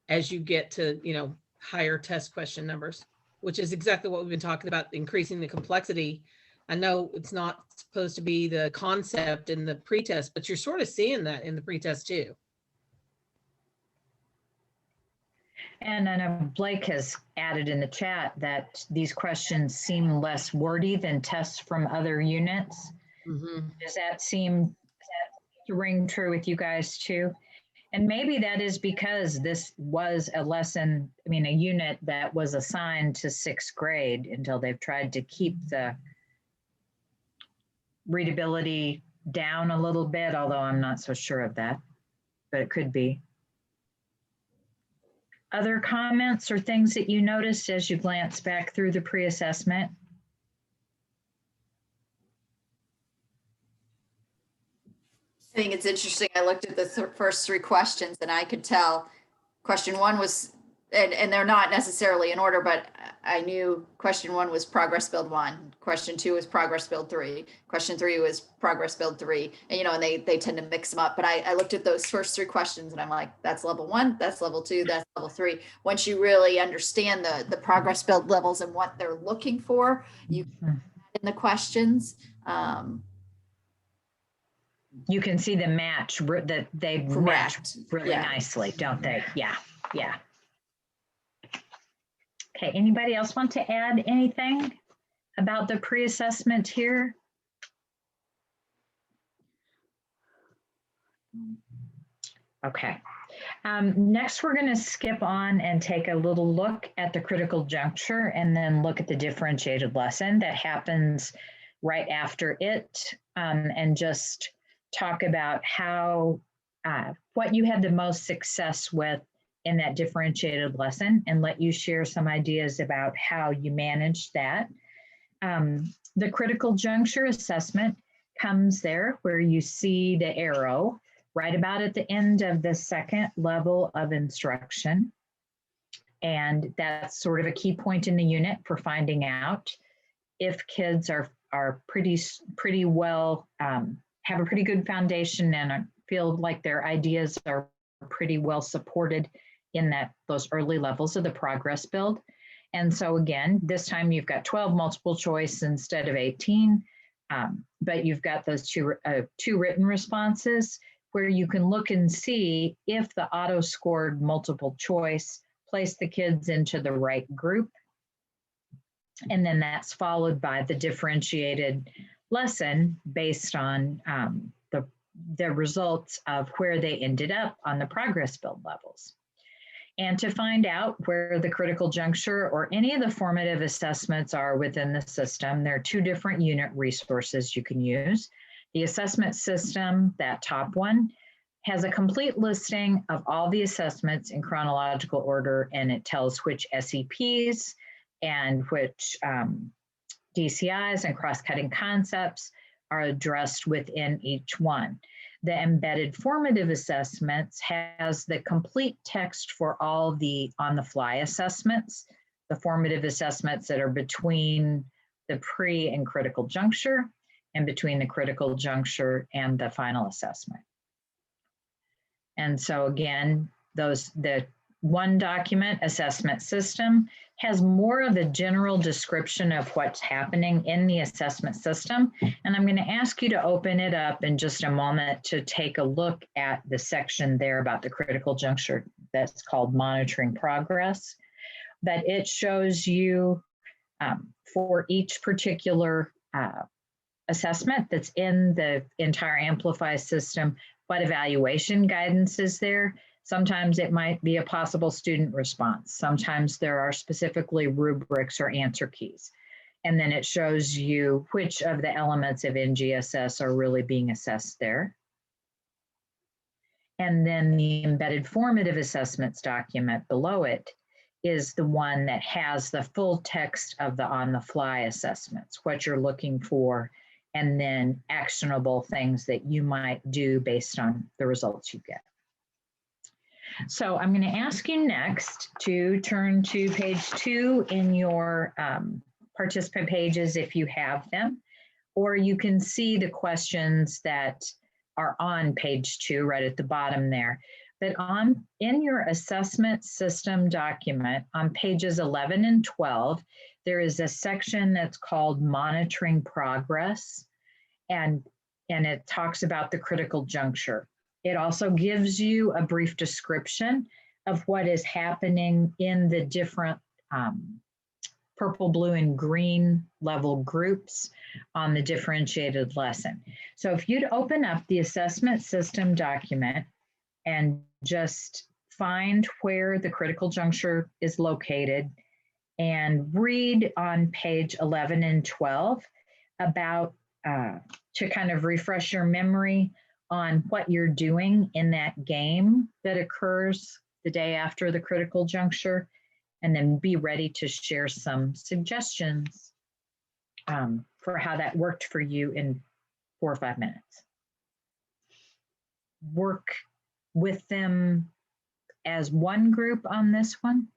as you get to, higher test question numbers, which is exactly what we've been talking about, increasing the complexity. I know it's not supposed to be the concept in the pretest, but you're sort of seeing that in the pretest too. And then Blake has added in the chat that these questions seem less wordy than tests from other units. Mhm. Does that seem to ring true with you guys too? And maybe that is because this was a lesson, I mean, a unit that was assigned to 6th grade until they've tried to keep the readability down a little bit, although I'm not so sure of that, but it could be. Other comments or things that you noticed as you glance back through the pre-assessment? I think it's interesting. I looked at the first 3 questions and I could tell question 1 was, and they're not necessarily in order, but I knew question 1 was progress build 1. Question 2 was progress build 3. Question 3 was progress build 3. And, you know, and they tend to mix them up. But I looked at those first 3 questions and I'm like, that's level 1, that's level 2, that's level 3. Once you really understand the progress build levels and what they're looking for, you in the questions. You can see the match that they match Correct. really Yeah. nicely, don't they? Yeah, yeah. Okay, anybody else want to add anything about the pre-assessment here? Okay. Next, we're going to skip on and take a little look at the critical juncture and then look at the differentiated lesson that happens right after it, and just talk about how, what you had the most success with in that differentiated lesson and let you share some ideas about how you managed that. The critical juncture assessment comes there where you see the arrow right about at the end of the 2nd level of instruction. And that's sort of a key point in the unit for finding out if kids are pretty well, have a pretty good foundation and feel like their ideas are pretty well supported in those early levels of the progress build. And so again, this time you've got 12 multiple choice instead of 18, but you've got those two written responses where you can look and see if the auto-scored multiple choice placed the kids into the right group. And then that's followed by the differentiated lesson based on the results of where they ended up on the progress build levels. And to find out where the critical juncture or any of the formative assessments are within the system, there are 2 different unit resources you can use. The assessment system, that top one, has a complete listing of all the assessments in chronological order, and it tells which SEPs and which DCIs and cross-cutting concepts are addressed within each one. The embedded formative assessments has the complete text for all the on-the-fly assessments, the formative assessments that are between the pre and critical juncture and between the critical juncture and the final assessment. And so again, the one document assessment system has more of a general description of what's happening in the assessment system. And I'm going to ask you to open it up in just a moment to take a look at the section there about the critical juncture that's called monitoring progress. But it shows you for each particular assessment that's in the entire Amplify system, what evaluation guidance is there. Sometimes it might be a possible student response. Sometimes there are specifically rubrics or answer keys. And then it shows you which of the elements of NGSS are really being assessed there. And then the embedded formative assessments document below it is the one that has the full text of the on-the-fly assessments, what you're looking for, and then actionable things that you might do based on the results you get. So I'm going to ask you next to turn to page 2 in your participant pages if you have them, or you can see the questions that are on page 2 right at the bottom there. But in your assessment system document on pages 11 and 12, there is a section that's called monitoring progress, and it talks about the critical juncture. It also gives you a brief description of what is happening in the different purple, blue, and green level groups on the differentiated lesson. So if you'd open up the assessment system document and just find where the critical juncture is located and read on page 11 and 12 about, to kind of refresh your memory on what you're doing in that game that occurs the day after the critical juncture, and then be ready to share some suggestions for how that worked for you in 4 or 5 minutes. Work with them as one group on this one.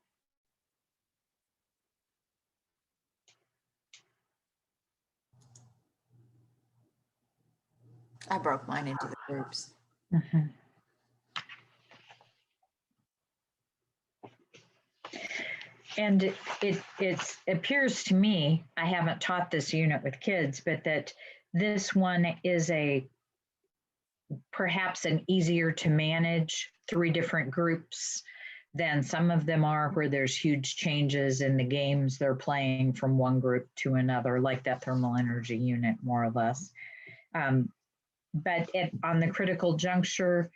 I broke mine into the groups. Mhm. And it appears to me, I haven't taught this unit with kids, but that this one is perhaps an easier to manage 3 different groups than some of them are, where there's huge changes in the games they're playing from one group to another, like that thermal energy unit, more or less. But on the critical juncture,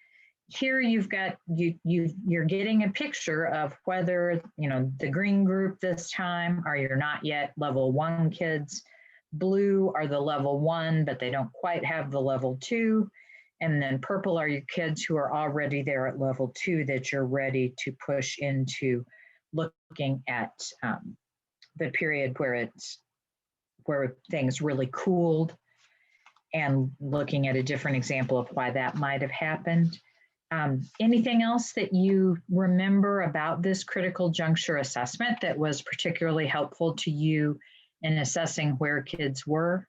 here you've got, you're getting a picture of whether, the green group this time are your not yet level 1 kids. Blue are the level 1, but they don't quite have the level 2. And then purple are your kids who are already there at level 2 that you're ready to push into looking at the period where things really cooled, and looking at a different example of why that might have happened. Anything else that you remember about this critical juncture assessment that was particularly helpful to you in assessing where kids were?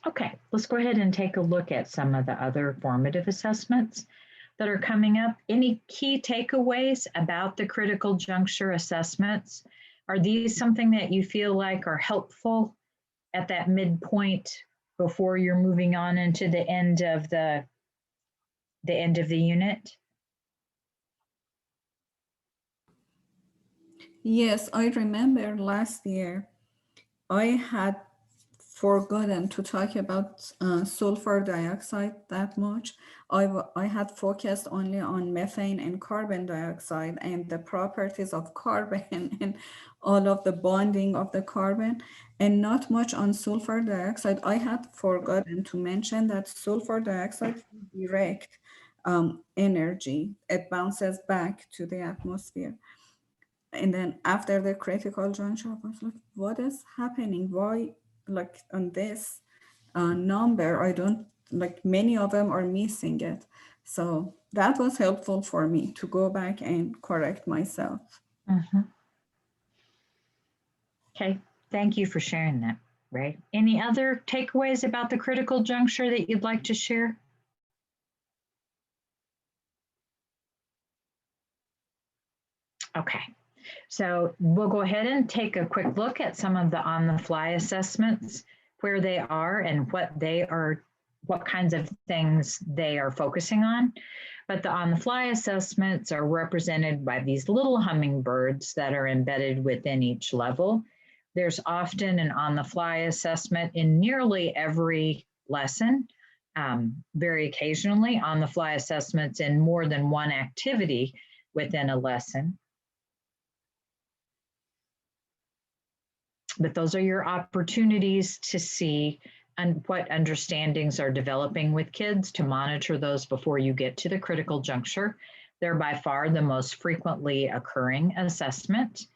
Okay, let's go ahead and take a look at some of the other formative assessments that are coming up. Any key takeaways about the critical juncture assessments? Are these something that you feel like are helpful at that midpoint before you're moving on into the end of the unit? Yes, I remember last year I had forgotten to talk about sulfur dioxide that much. I had focused only on methane and carbon dioxide and the properties of carbon and all of the bonding of the carbon, and not much on sulfur dioxide. I had forgotten to mention that sulfur dioxide is direct energy. It bounces back to the atmosphere. And then after the critical juncture, I was like, what is happening? Why, like on this number, I don't, like many of them are missing it. So that was helpful for me to go back and correct myself. Mm-hmm. Okay, thank you for sharing that, Ray. Any other takeaways about the critical juncture that you'd like to share? Okay, so we'll go ahead and take a quick look at some of the on-the-fly assessments, where they are and what kinds of things they are focusing on. But the on-the-fly assessments are represented by these little hummingbirds that are embedded within each level. There's often an on-the-fly assessment in nearly every lesson. Very occasionally, on-the-fly assessments in more than one activity within a lesson. But those are your opportunities to see what understandings are developing with kids, to monitor those before you get to the critical juncture. They're by far the most frequently occurring assessment,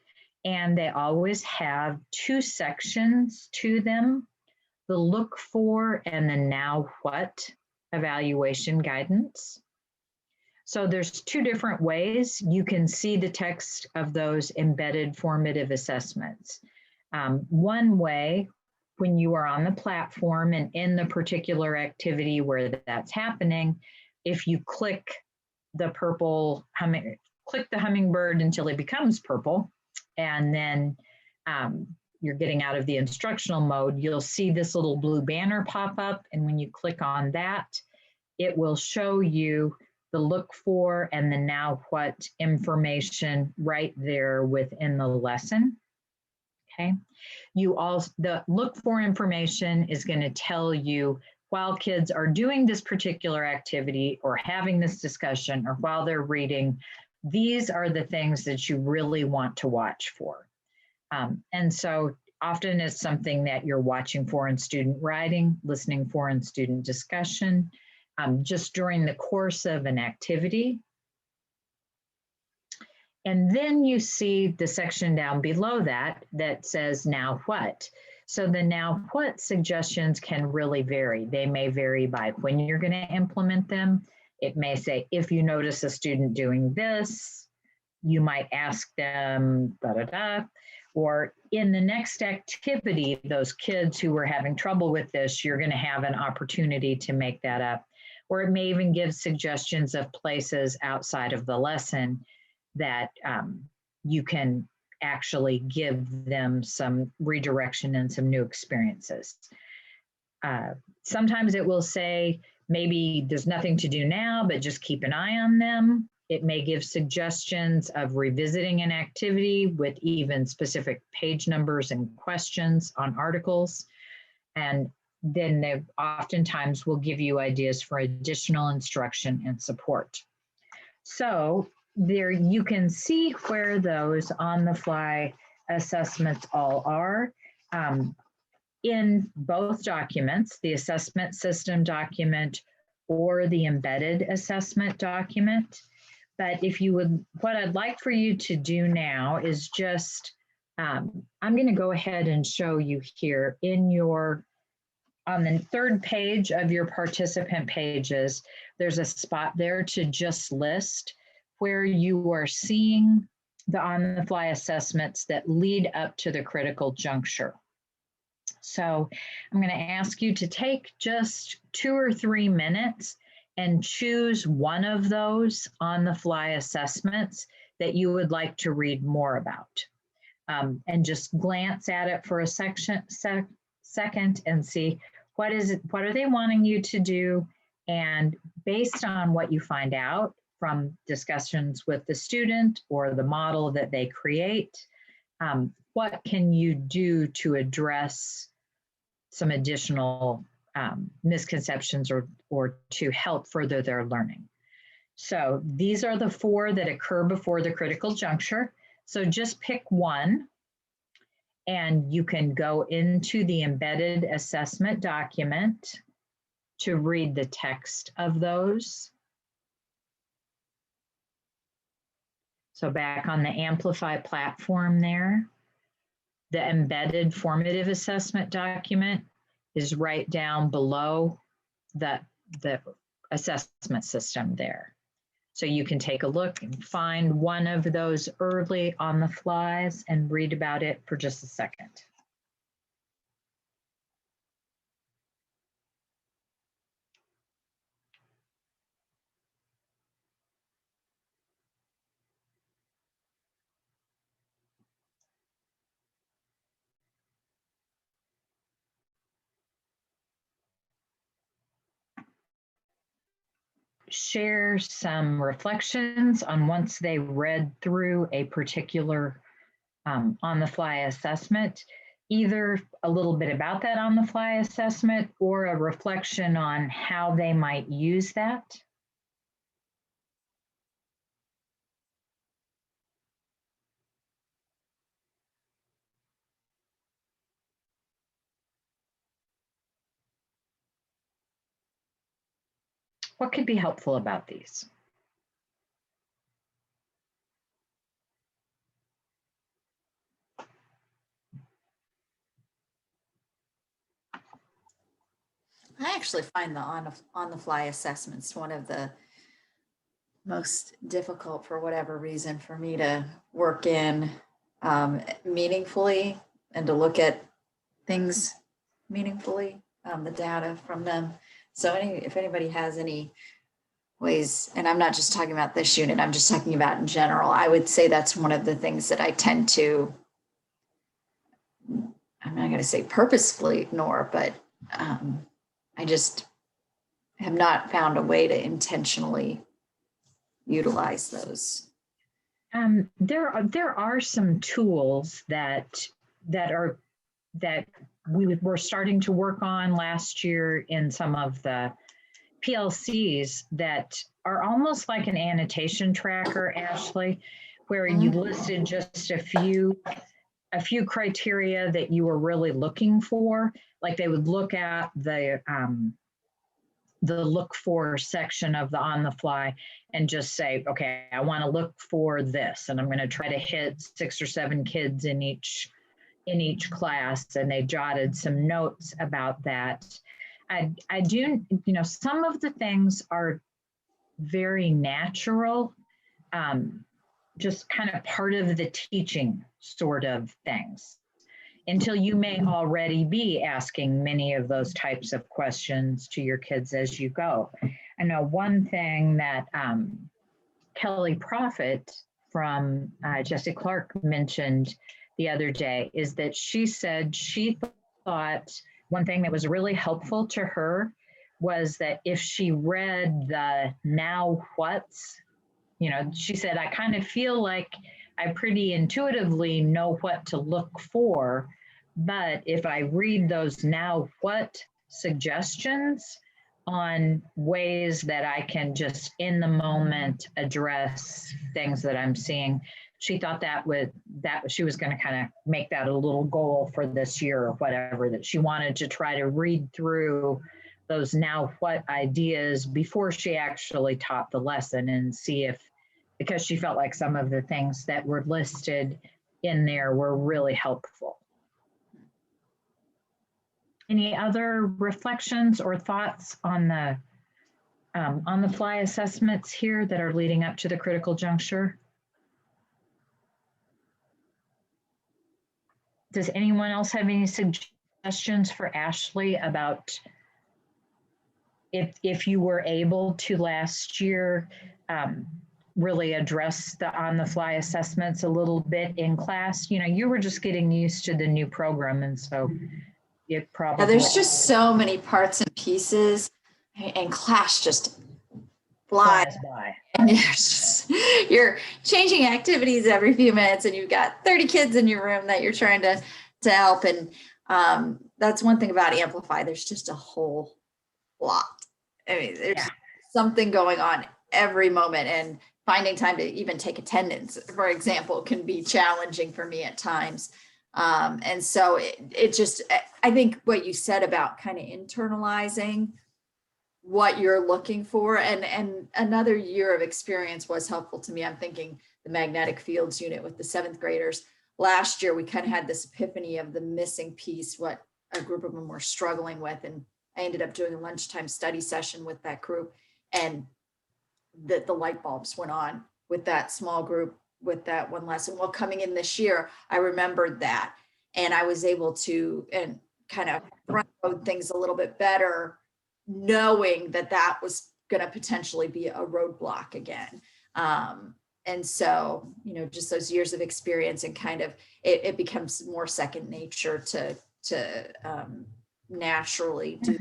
and they always have 2 sections to them: the look for and the now what evaluation guidance. So there's 2 different ways you can see the text of those embedded formative assessments. One way, when you are on the platform and in the particular activity where that's happening, if you click the hummingbird until it becomes purple, and then you're getting out of the instructional mode, you'll see this little blue banner pop up. And when you click on that, it will show you the look for and the now what information right there within the lesson. Okay. You also, the look for information is going to tell you while kids are doing this particular activity or having this discussion or while they're reading, these are the things that you really want to watch for. And so often it's something that you're watching for in student writing, listening for in student discussion, just during the course of an activity. And then you see the section down below that that says now what. So the now what suggestions can really vary. They may vary by when you're going to implement them. It may say, if you notice a student doing this, you might ask them da-da-da. Or in the next activity, those kids who were having trouble with this, you're going to have an opportunity to make that up. Or it may even give suggestions of places outside of the lesson that you can actually give them some redirection and some new experiences. Sometimes it will say, maybe there's nothing to do now, but just keep an eye on them. It may give suggestions of revisiting an activity with even specific page numbers and questions on articles. And then they oftentimes will give you ideas for additional instruction and support. So there you can see where those on-the-fly assessments all are. In both documents, the assessment system document or the embedded assessment document. But if you would, what I'd like for you to do now is just, I'm going to go ahead and show you here in your, on the third page of your participant pages, there's a spot there to just list where you are seeing the on-the-fly assessments that lead up to the critical juncture. So I'm going to ask you to take just 2 or 3 minutes and choose one of those on-the-fly assessments that you would like to read more about. And just glance at it for a second and see what is it, what are they wanting you to do? And based on what you find out from discussions with the student or the model that they create, what can you do to address some additional misconceptions or to help further their learning. So these are the 4 that occur before the critical juncture. So just pick one and you can go into the embedded assessment document to read the text of those. So back on the Amplify platform there, the embedded formative assessment document is right down below the assessment system there. So you can take a look and find one of those early on the flies and read about it for just a second. Share some reflections on once they read through a particular on-the-fly assessment, either a little bit about that on-the-fly assessment or a reflection on how they might use that. What could be helpful about these? I actually find the on-the-fly assessments one of the most difficult for whatever reason for me to work in meaningfully and to look at things meaningfully, the data from them. So if anybody has any ways, and I'm not just talking about this unit, I'm just talking about in general, I would say that's one of the things that I tend to I'm not going to say purposefully ignore, but I just have not found a way to intentionally utilize those. There are some tools that we were starting to work on last year in some of the PLCs that are almost like an annotation tracker, Ashley, where you listed just a few criteria that you were really looking for. Like they would look at the look for section of the on the fly and just say, okay, I want to look for this, and I'm going to try to hit 6 or 7 kids in each class. And they jotted some notes about that. I do, some of the things are very natural, just kind of part of the teaching sort of things, until you may already be asking many of those types of questions to your kids as you go. I know one thing that Kelly Prophet from Jesse Clark mentioned the other day is that she said she thought one thing that was really helpful to her was that if she read the now what's, she said, I kind of feel like I pretty intuitively know what to look for, but if I read those now what suggestions on ways that I can just in the moment address things that I'm seeing, she thought that she was going to kind of make that a little goal for this year or whatever, that she wanted to try to read through those now what ideas before she actually taught the lesson and see if, because she felt like some of the things that were listed in there were really helpful. Any other reflections or thoughts on the fly assessments here that are leading up to the critical juncture? Does anyone else have any suggestions for Ashley about if you were able to last year really address the on the fly assessments a little bit in class? You were just getting used to the new program, and so it probably. Yeah, there's just so many parts and pieces, and class just flies by. And you're changing activities every few minutes, and you've got 30 kids in your room that you're trying to help. And that's one thing about Amplify. There's just a whole lot. I mean, there's something going on every moment, and finding time to even take attendance, for example, can be challenging for me at times. And so it just, I think what you said about kind of internalizing what you're looking for, and another year of experience was helpful to me. I'm thinking the magnetic fields unit with the 7th graders. Last year, we kind of had this epiphany of the missing piece, what a group of them were struggling with. And I ended up doing a lunchtime study session with that group, and the light bulbs went on with that small group with that one lesson. Well, coming in this year, I remembered that, and I was able to and kind of front load things a little bit better, knowing that was going to potentially be a roadblock again. And so, just those years of experience, and kind of it becomes more second nature to naturally do.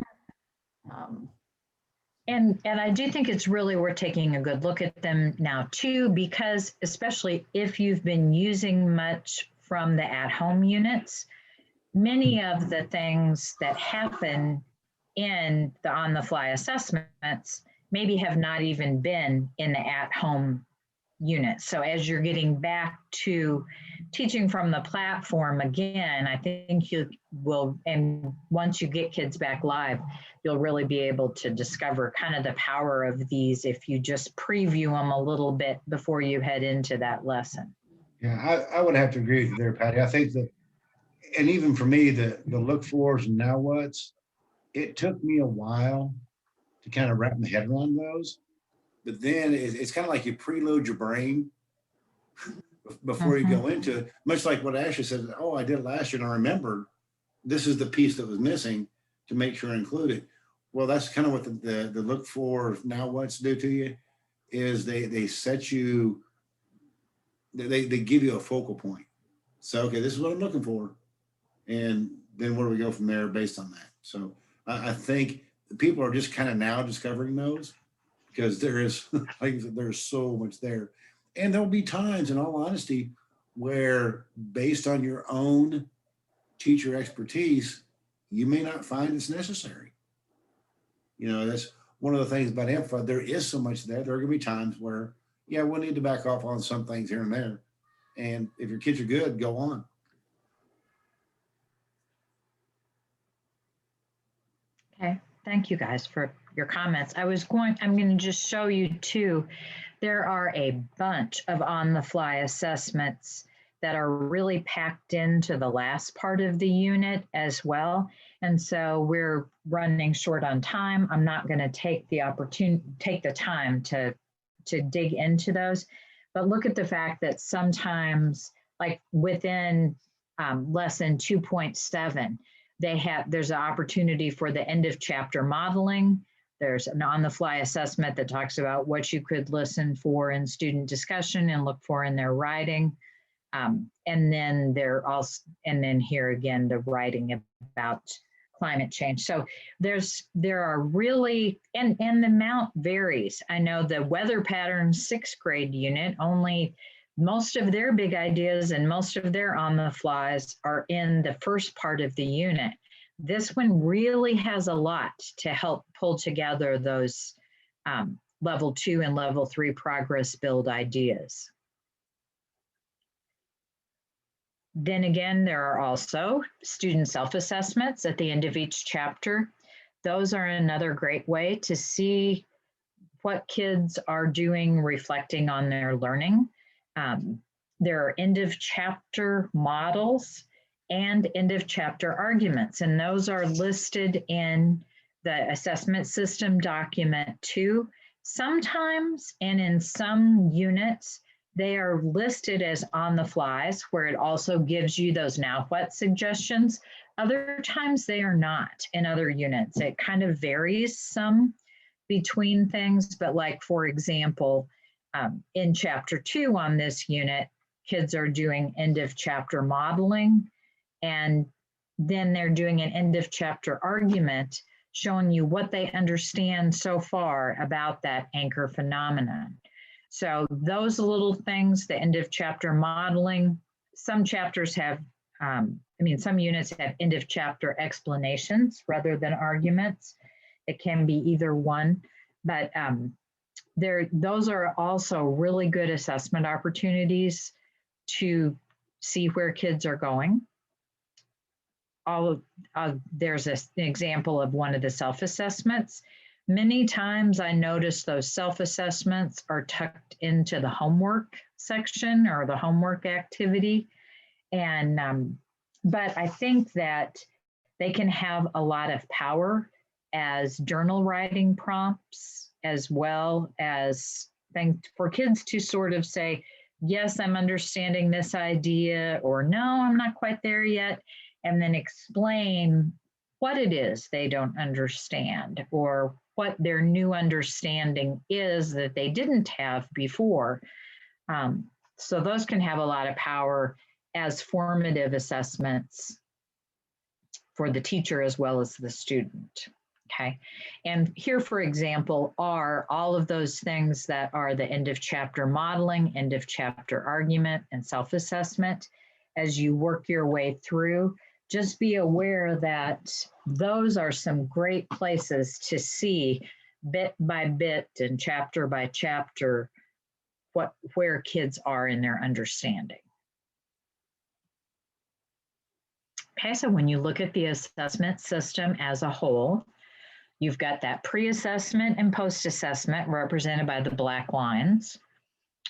And I do think it's really worth taking a good look at them now too, because especially if you've been using much from the at-home units, many of the things that happen in the on-the-fly assessments maybe have not even been in the at-home unit. So as you're getting back to teaching from the platform again, I think you will, and once you get kids back live, you'll really be able to discover kind of the power of these if you just preview them a little bit before you head into that lesson. Yeah, I would have to agree with you there, Patty. I think that, and even for me, the look fors and now what's, it took me a while to kind of wrap my head around those. But then it's kind of like you preload your brain before you go into it, much like what Ashley said, oh, I did it last year and I remembered this is the piece that was missing to make sure I include it. Well, that's kind of what the look for now what's do to you is they set you, they give you a focal point. So, okay, this is what I'm looking for. And then where do we go from there based on that? So I think the people are just kind of now discovering those, because there is, like I said, there's so much there. And there'll be times, in all honesty, where based on your own teacher expertise, you may not find it's necessary. You know, that's one of the things about Amplify. There is so much there. There are going to be times where, yeah, we'll need to back off on some things here and there. And if your kids are good, go on. Okay, thank you guys for your comments. I'm going to just show you too, there are a bunch of on-the-fly assessments that are really packed into the last part of the unit as well. And so we're running short on time. I'm not going to take the time to dig into those, but look at the fact that sometimes, like within lesson 2.7, there's an opportunity for the end of chapter modeling. There's an on-the-fly assessment that talks about what you could listen for in student discussion and look for in their writing. And then here again, the writing about climate change. So there are really, and the amount varies. I know the weather patterns 6th grade unit, only most of their big ideas and most of their on the flies are in the first part of the unit. This one really has a lot to help pull together those level 2 and level 3 progress build ideas. Then again, there are also student self-assessments at the end of each chapter. Those are another great way to see what kids are doing, reflecting on their learning. There are end of chapter models and end of chapter arguments, and those are listed in the assessment system document too. Sometimes, and in some units, they are listed as on the flies, where it also gives you those now what suggestions. Other times they are not in other units. It kind of varies some between things, but like for example, in chapter 2 on this unit, kids are doing end of chapter modeling, and then they're doing an end of chapter argument showing you what they understand so far about that anchor phenomenon. So those little things, the end of chapter modeling, some chapters have, some units have end of chapter explanations rather than arguments. It can be either one, but those are also really good assessment opportunities to see where kids are going. There's an example of one of the self-assessments. Many times I notice those self-assessments are tucked into the homework section or the homework activity. And, but I think that they can have a lot of power as journal writing prompts, as well as things for kids to sort of say, yes, I'm understanding this idea, or no, I'm not quite there yet. And then explain what it is they don't understand, or what their new understanding is that they didn't have before. So those can have a lot of power as formative assessments for the teacher as well as the student, okay? And here, for example, are all of those things that are the end of chapter modeling, end of chapter argument, and self-assessment. As you work your way through, just be aware that those are some great places to see bit by bit and chapter by chapter where kids are in their understanding. Okay, so when you look at the assessment system as a whole, you've got that pre-assessment and post-assessment represented by the black lines.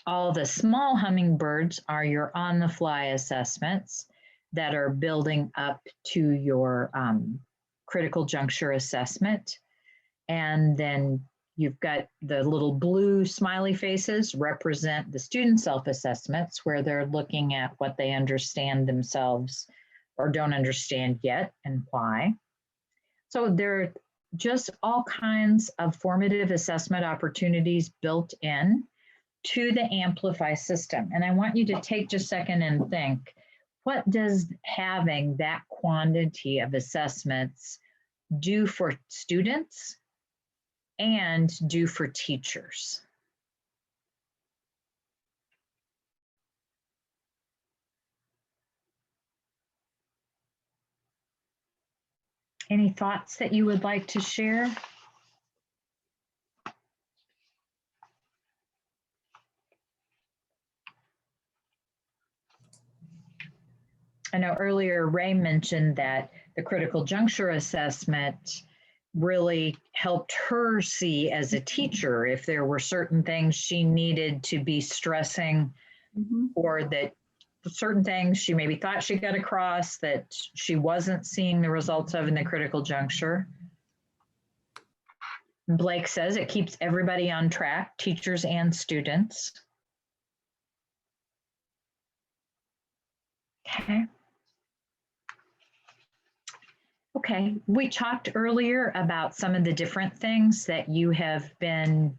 All the small hummingbirds are your on-the-fly assessments that are building up to your critical juncture assessment. And then you've got the little blue smiley faces represent the student self-assessments, where they're looking at what they understand themselves or don't understand yet and why. So there are just all kinds of formative assessment opportunities built in to the Amplify system. And I want you to take just a second and think, what does having that quantity of assessments do for students and do for teachers? Any thoughts that you would like to share? I know earlier Ray mentioned that the critical juncture assessment really helped her see as a teacher if there were certain things she needed to be stressing, or that certain things she maybe thought she got across that she wasn't seeing the results of in the critical juncture. Blake says it keeps everybody on track, teachers and students. Okay. Okay, we talked earlier about some of the different things that you have been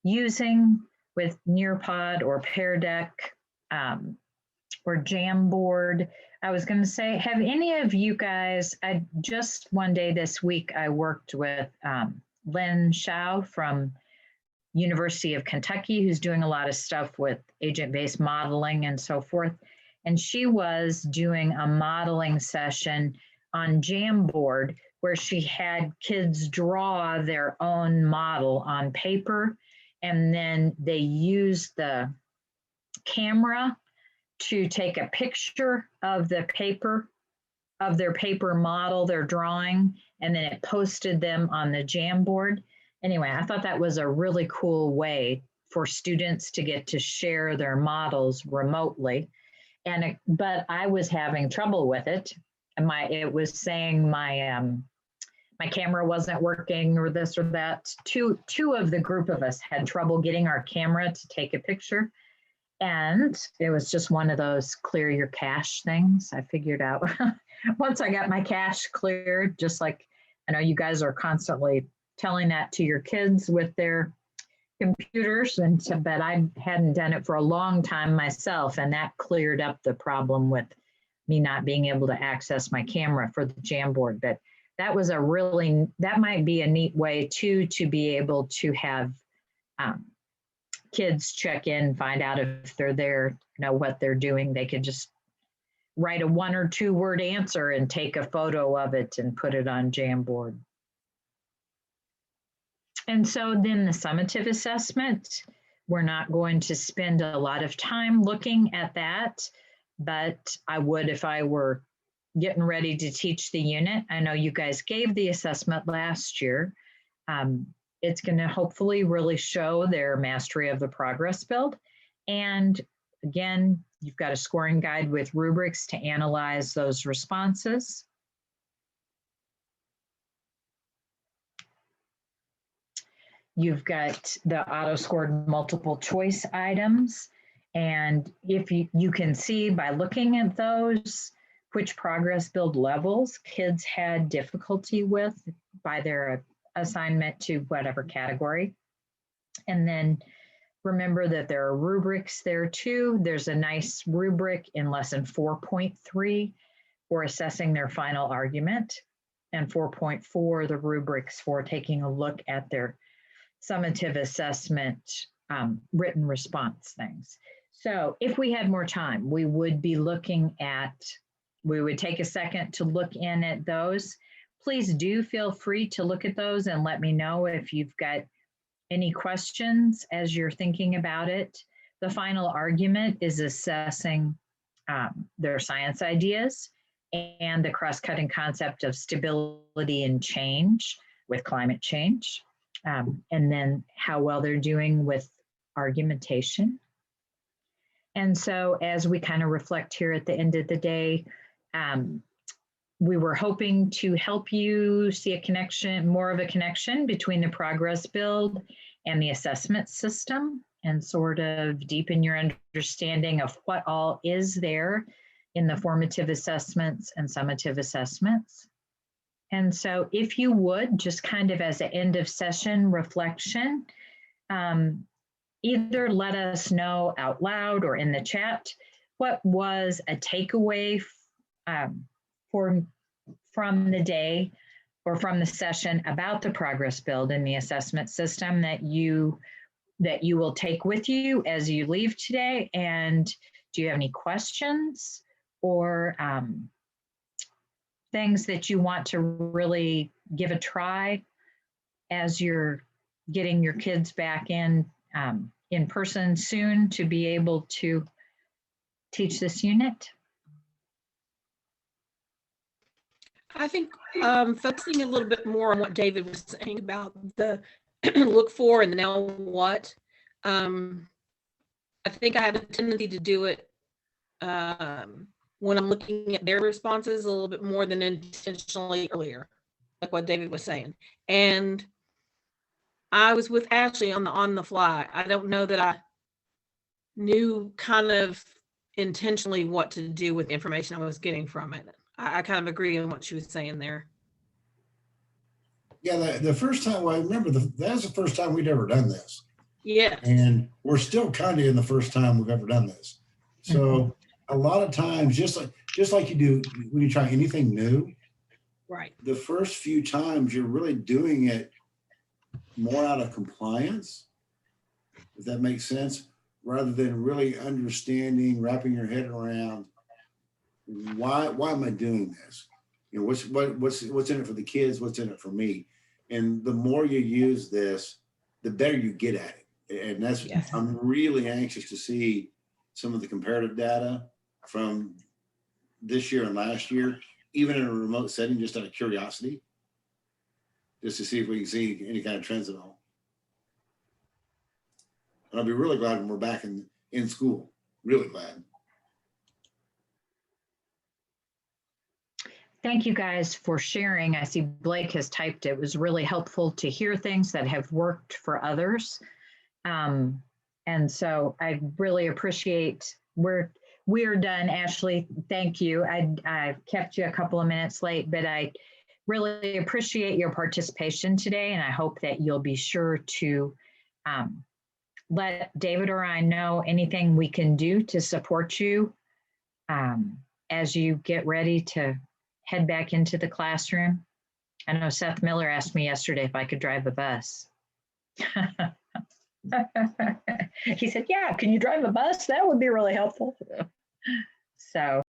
using with Nearpod or Pear Deck or Jamboard. I was going to say, have any of you guys, just one day this week, I worked with Lynn Shao from University of Kentucky, who's doing a lot of stuff with agent-based modeling and so forth. And she was doing a modeling session on Jamboard where she had kids draw their own model on paper, and then they used the camera to take a picture of the paper, of their paper model they're drawing, and then it posted them on the Jamboard. Anyway, I thought that was a really cool way for students to get to share their models remotely. But I was having trouble with it. And it was saying my camera wasn't working or this or that. Two of the group of us had trouble getting our camera to take a picture. And it was just one of those clear your cache things. I figured out once I got my cache cleared, just like I know you guys are constantly telling that to your kids with their computers, but I hadn't done it for a long time myself, and that cleared up the problem with me not being able to access my camera for the Jamboard. But that was that might be a neat way too, to be able to have kids check in, find out if they're there, know what they're doing. They could just write a 1 or 2 word answer and take a photo of it and put it on Jamboard. And so then the summative assessment, we're not going to spend a lot of time looking at that, but I would if I were getting ready to teach the unit. I know you guys gave the assessment last year. It's going to hopefully really show their mastery of the progress build. And again, you've got a scoring guide with rubrics to analyze those responses. You've got the auto-scored multiple choice items. And if you can see by looking at those, which progress build levels kids had difficulty with by their assignment to whatever category. And then remember that there are rubrics there too. There's a nice rubric in lesson 4.3 for assessing their final argument, and 4.4, the rubrics for taking a look at their summative assessment written response things. So if we had more time, we would take a second to look in at those. Please do feel free to look at those and let me know if you've got any questions as you're thinking about it. The final argument is assessing their science ideas and the cross-cutting concept of stability and change with climate change, and then how well they're doing with argumentation. And so as we kind of reflect here at the end of the day, we were hoping to help you see a connection, more of a connection between the progress build and the assessment system, and sort of deepen your understanding of what all is there in the formative assessments and summative assessments. And so if you would, just kind of as an end of session reflection, either let us know out loud or in the chat what was a takeaway from the day or from the session about the progress build in the assessment system that you will take with you as you leave today? And do you have any questions or things that you want to really give a try as you're getting your kids back in person soon to be able to teach this unit? I think focusing a little bit more on what David was saying about the look for and the now what. I think I have a tendency to do it when I'm looking at their responses a little bit more than intentionally earlier, like what David was saying. And I was with Ashley on the fly. I don't know that I knew kind of intentionally what to do with the information I was getting from it. I kind of agree on what she was saying there. Yeah, the first time, well, I remember that's the first time we'd ever done this. Yeah. And we're still kind of in the first time we've ever done this. So a lot of times, just like you do when you try anything new, Right. the first few times you're really doing it more out of compliance, if that makes sense, rather than really understanding, wrapping your head around why am I doing this? You know, what's in it for the kids? What's in it for me? And the more you use this, the better you get at it. And that's, Yes. I'm really anxious to see some of the comparative data from this year and last year, even in a remote setting, just out of curiosity, just to see if we can see any kind of trends at all. And I'll be really glad when we're back in school, really glad. Thank you guys for sharing. I see Blake has typed it was really helpful to hear things that have worked for others. And so I really appreciate, we're done, Ashley. Thank you. I kept you a couple of minutes late, but I really appreciate your participation today. And I hope that you'll be sure to let David or I know anything we can do to support you as you get ready to head back into the classroom. I know Seth Miller asked me yesterday if I could drive a bus. He said, yeah, can you drive a bus? That would be really helpful. So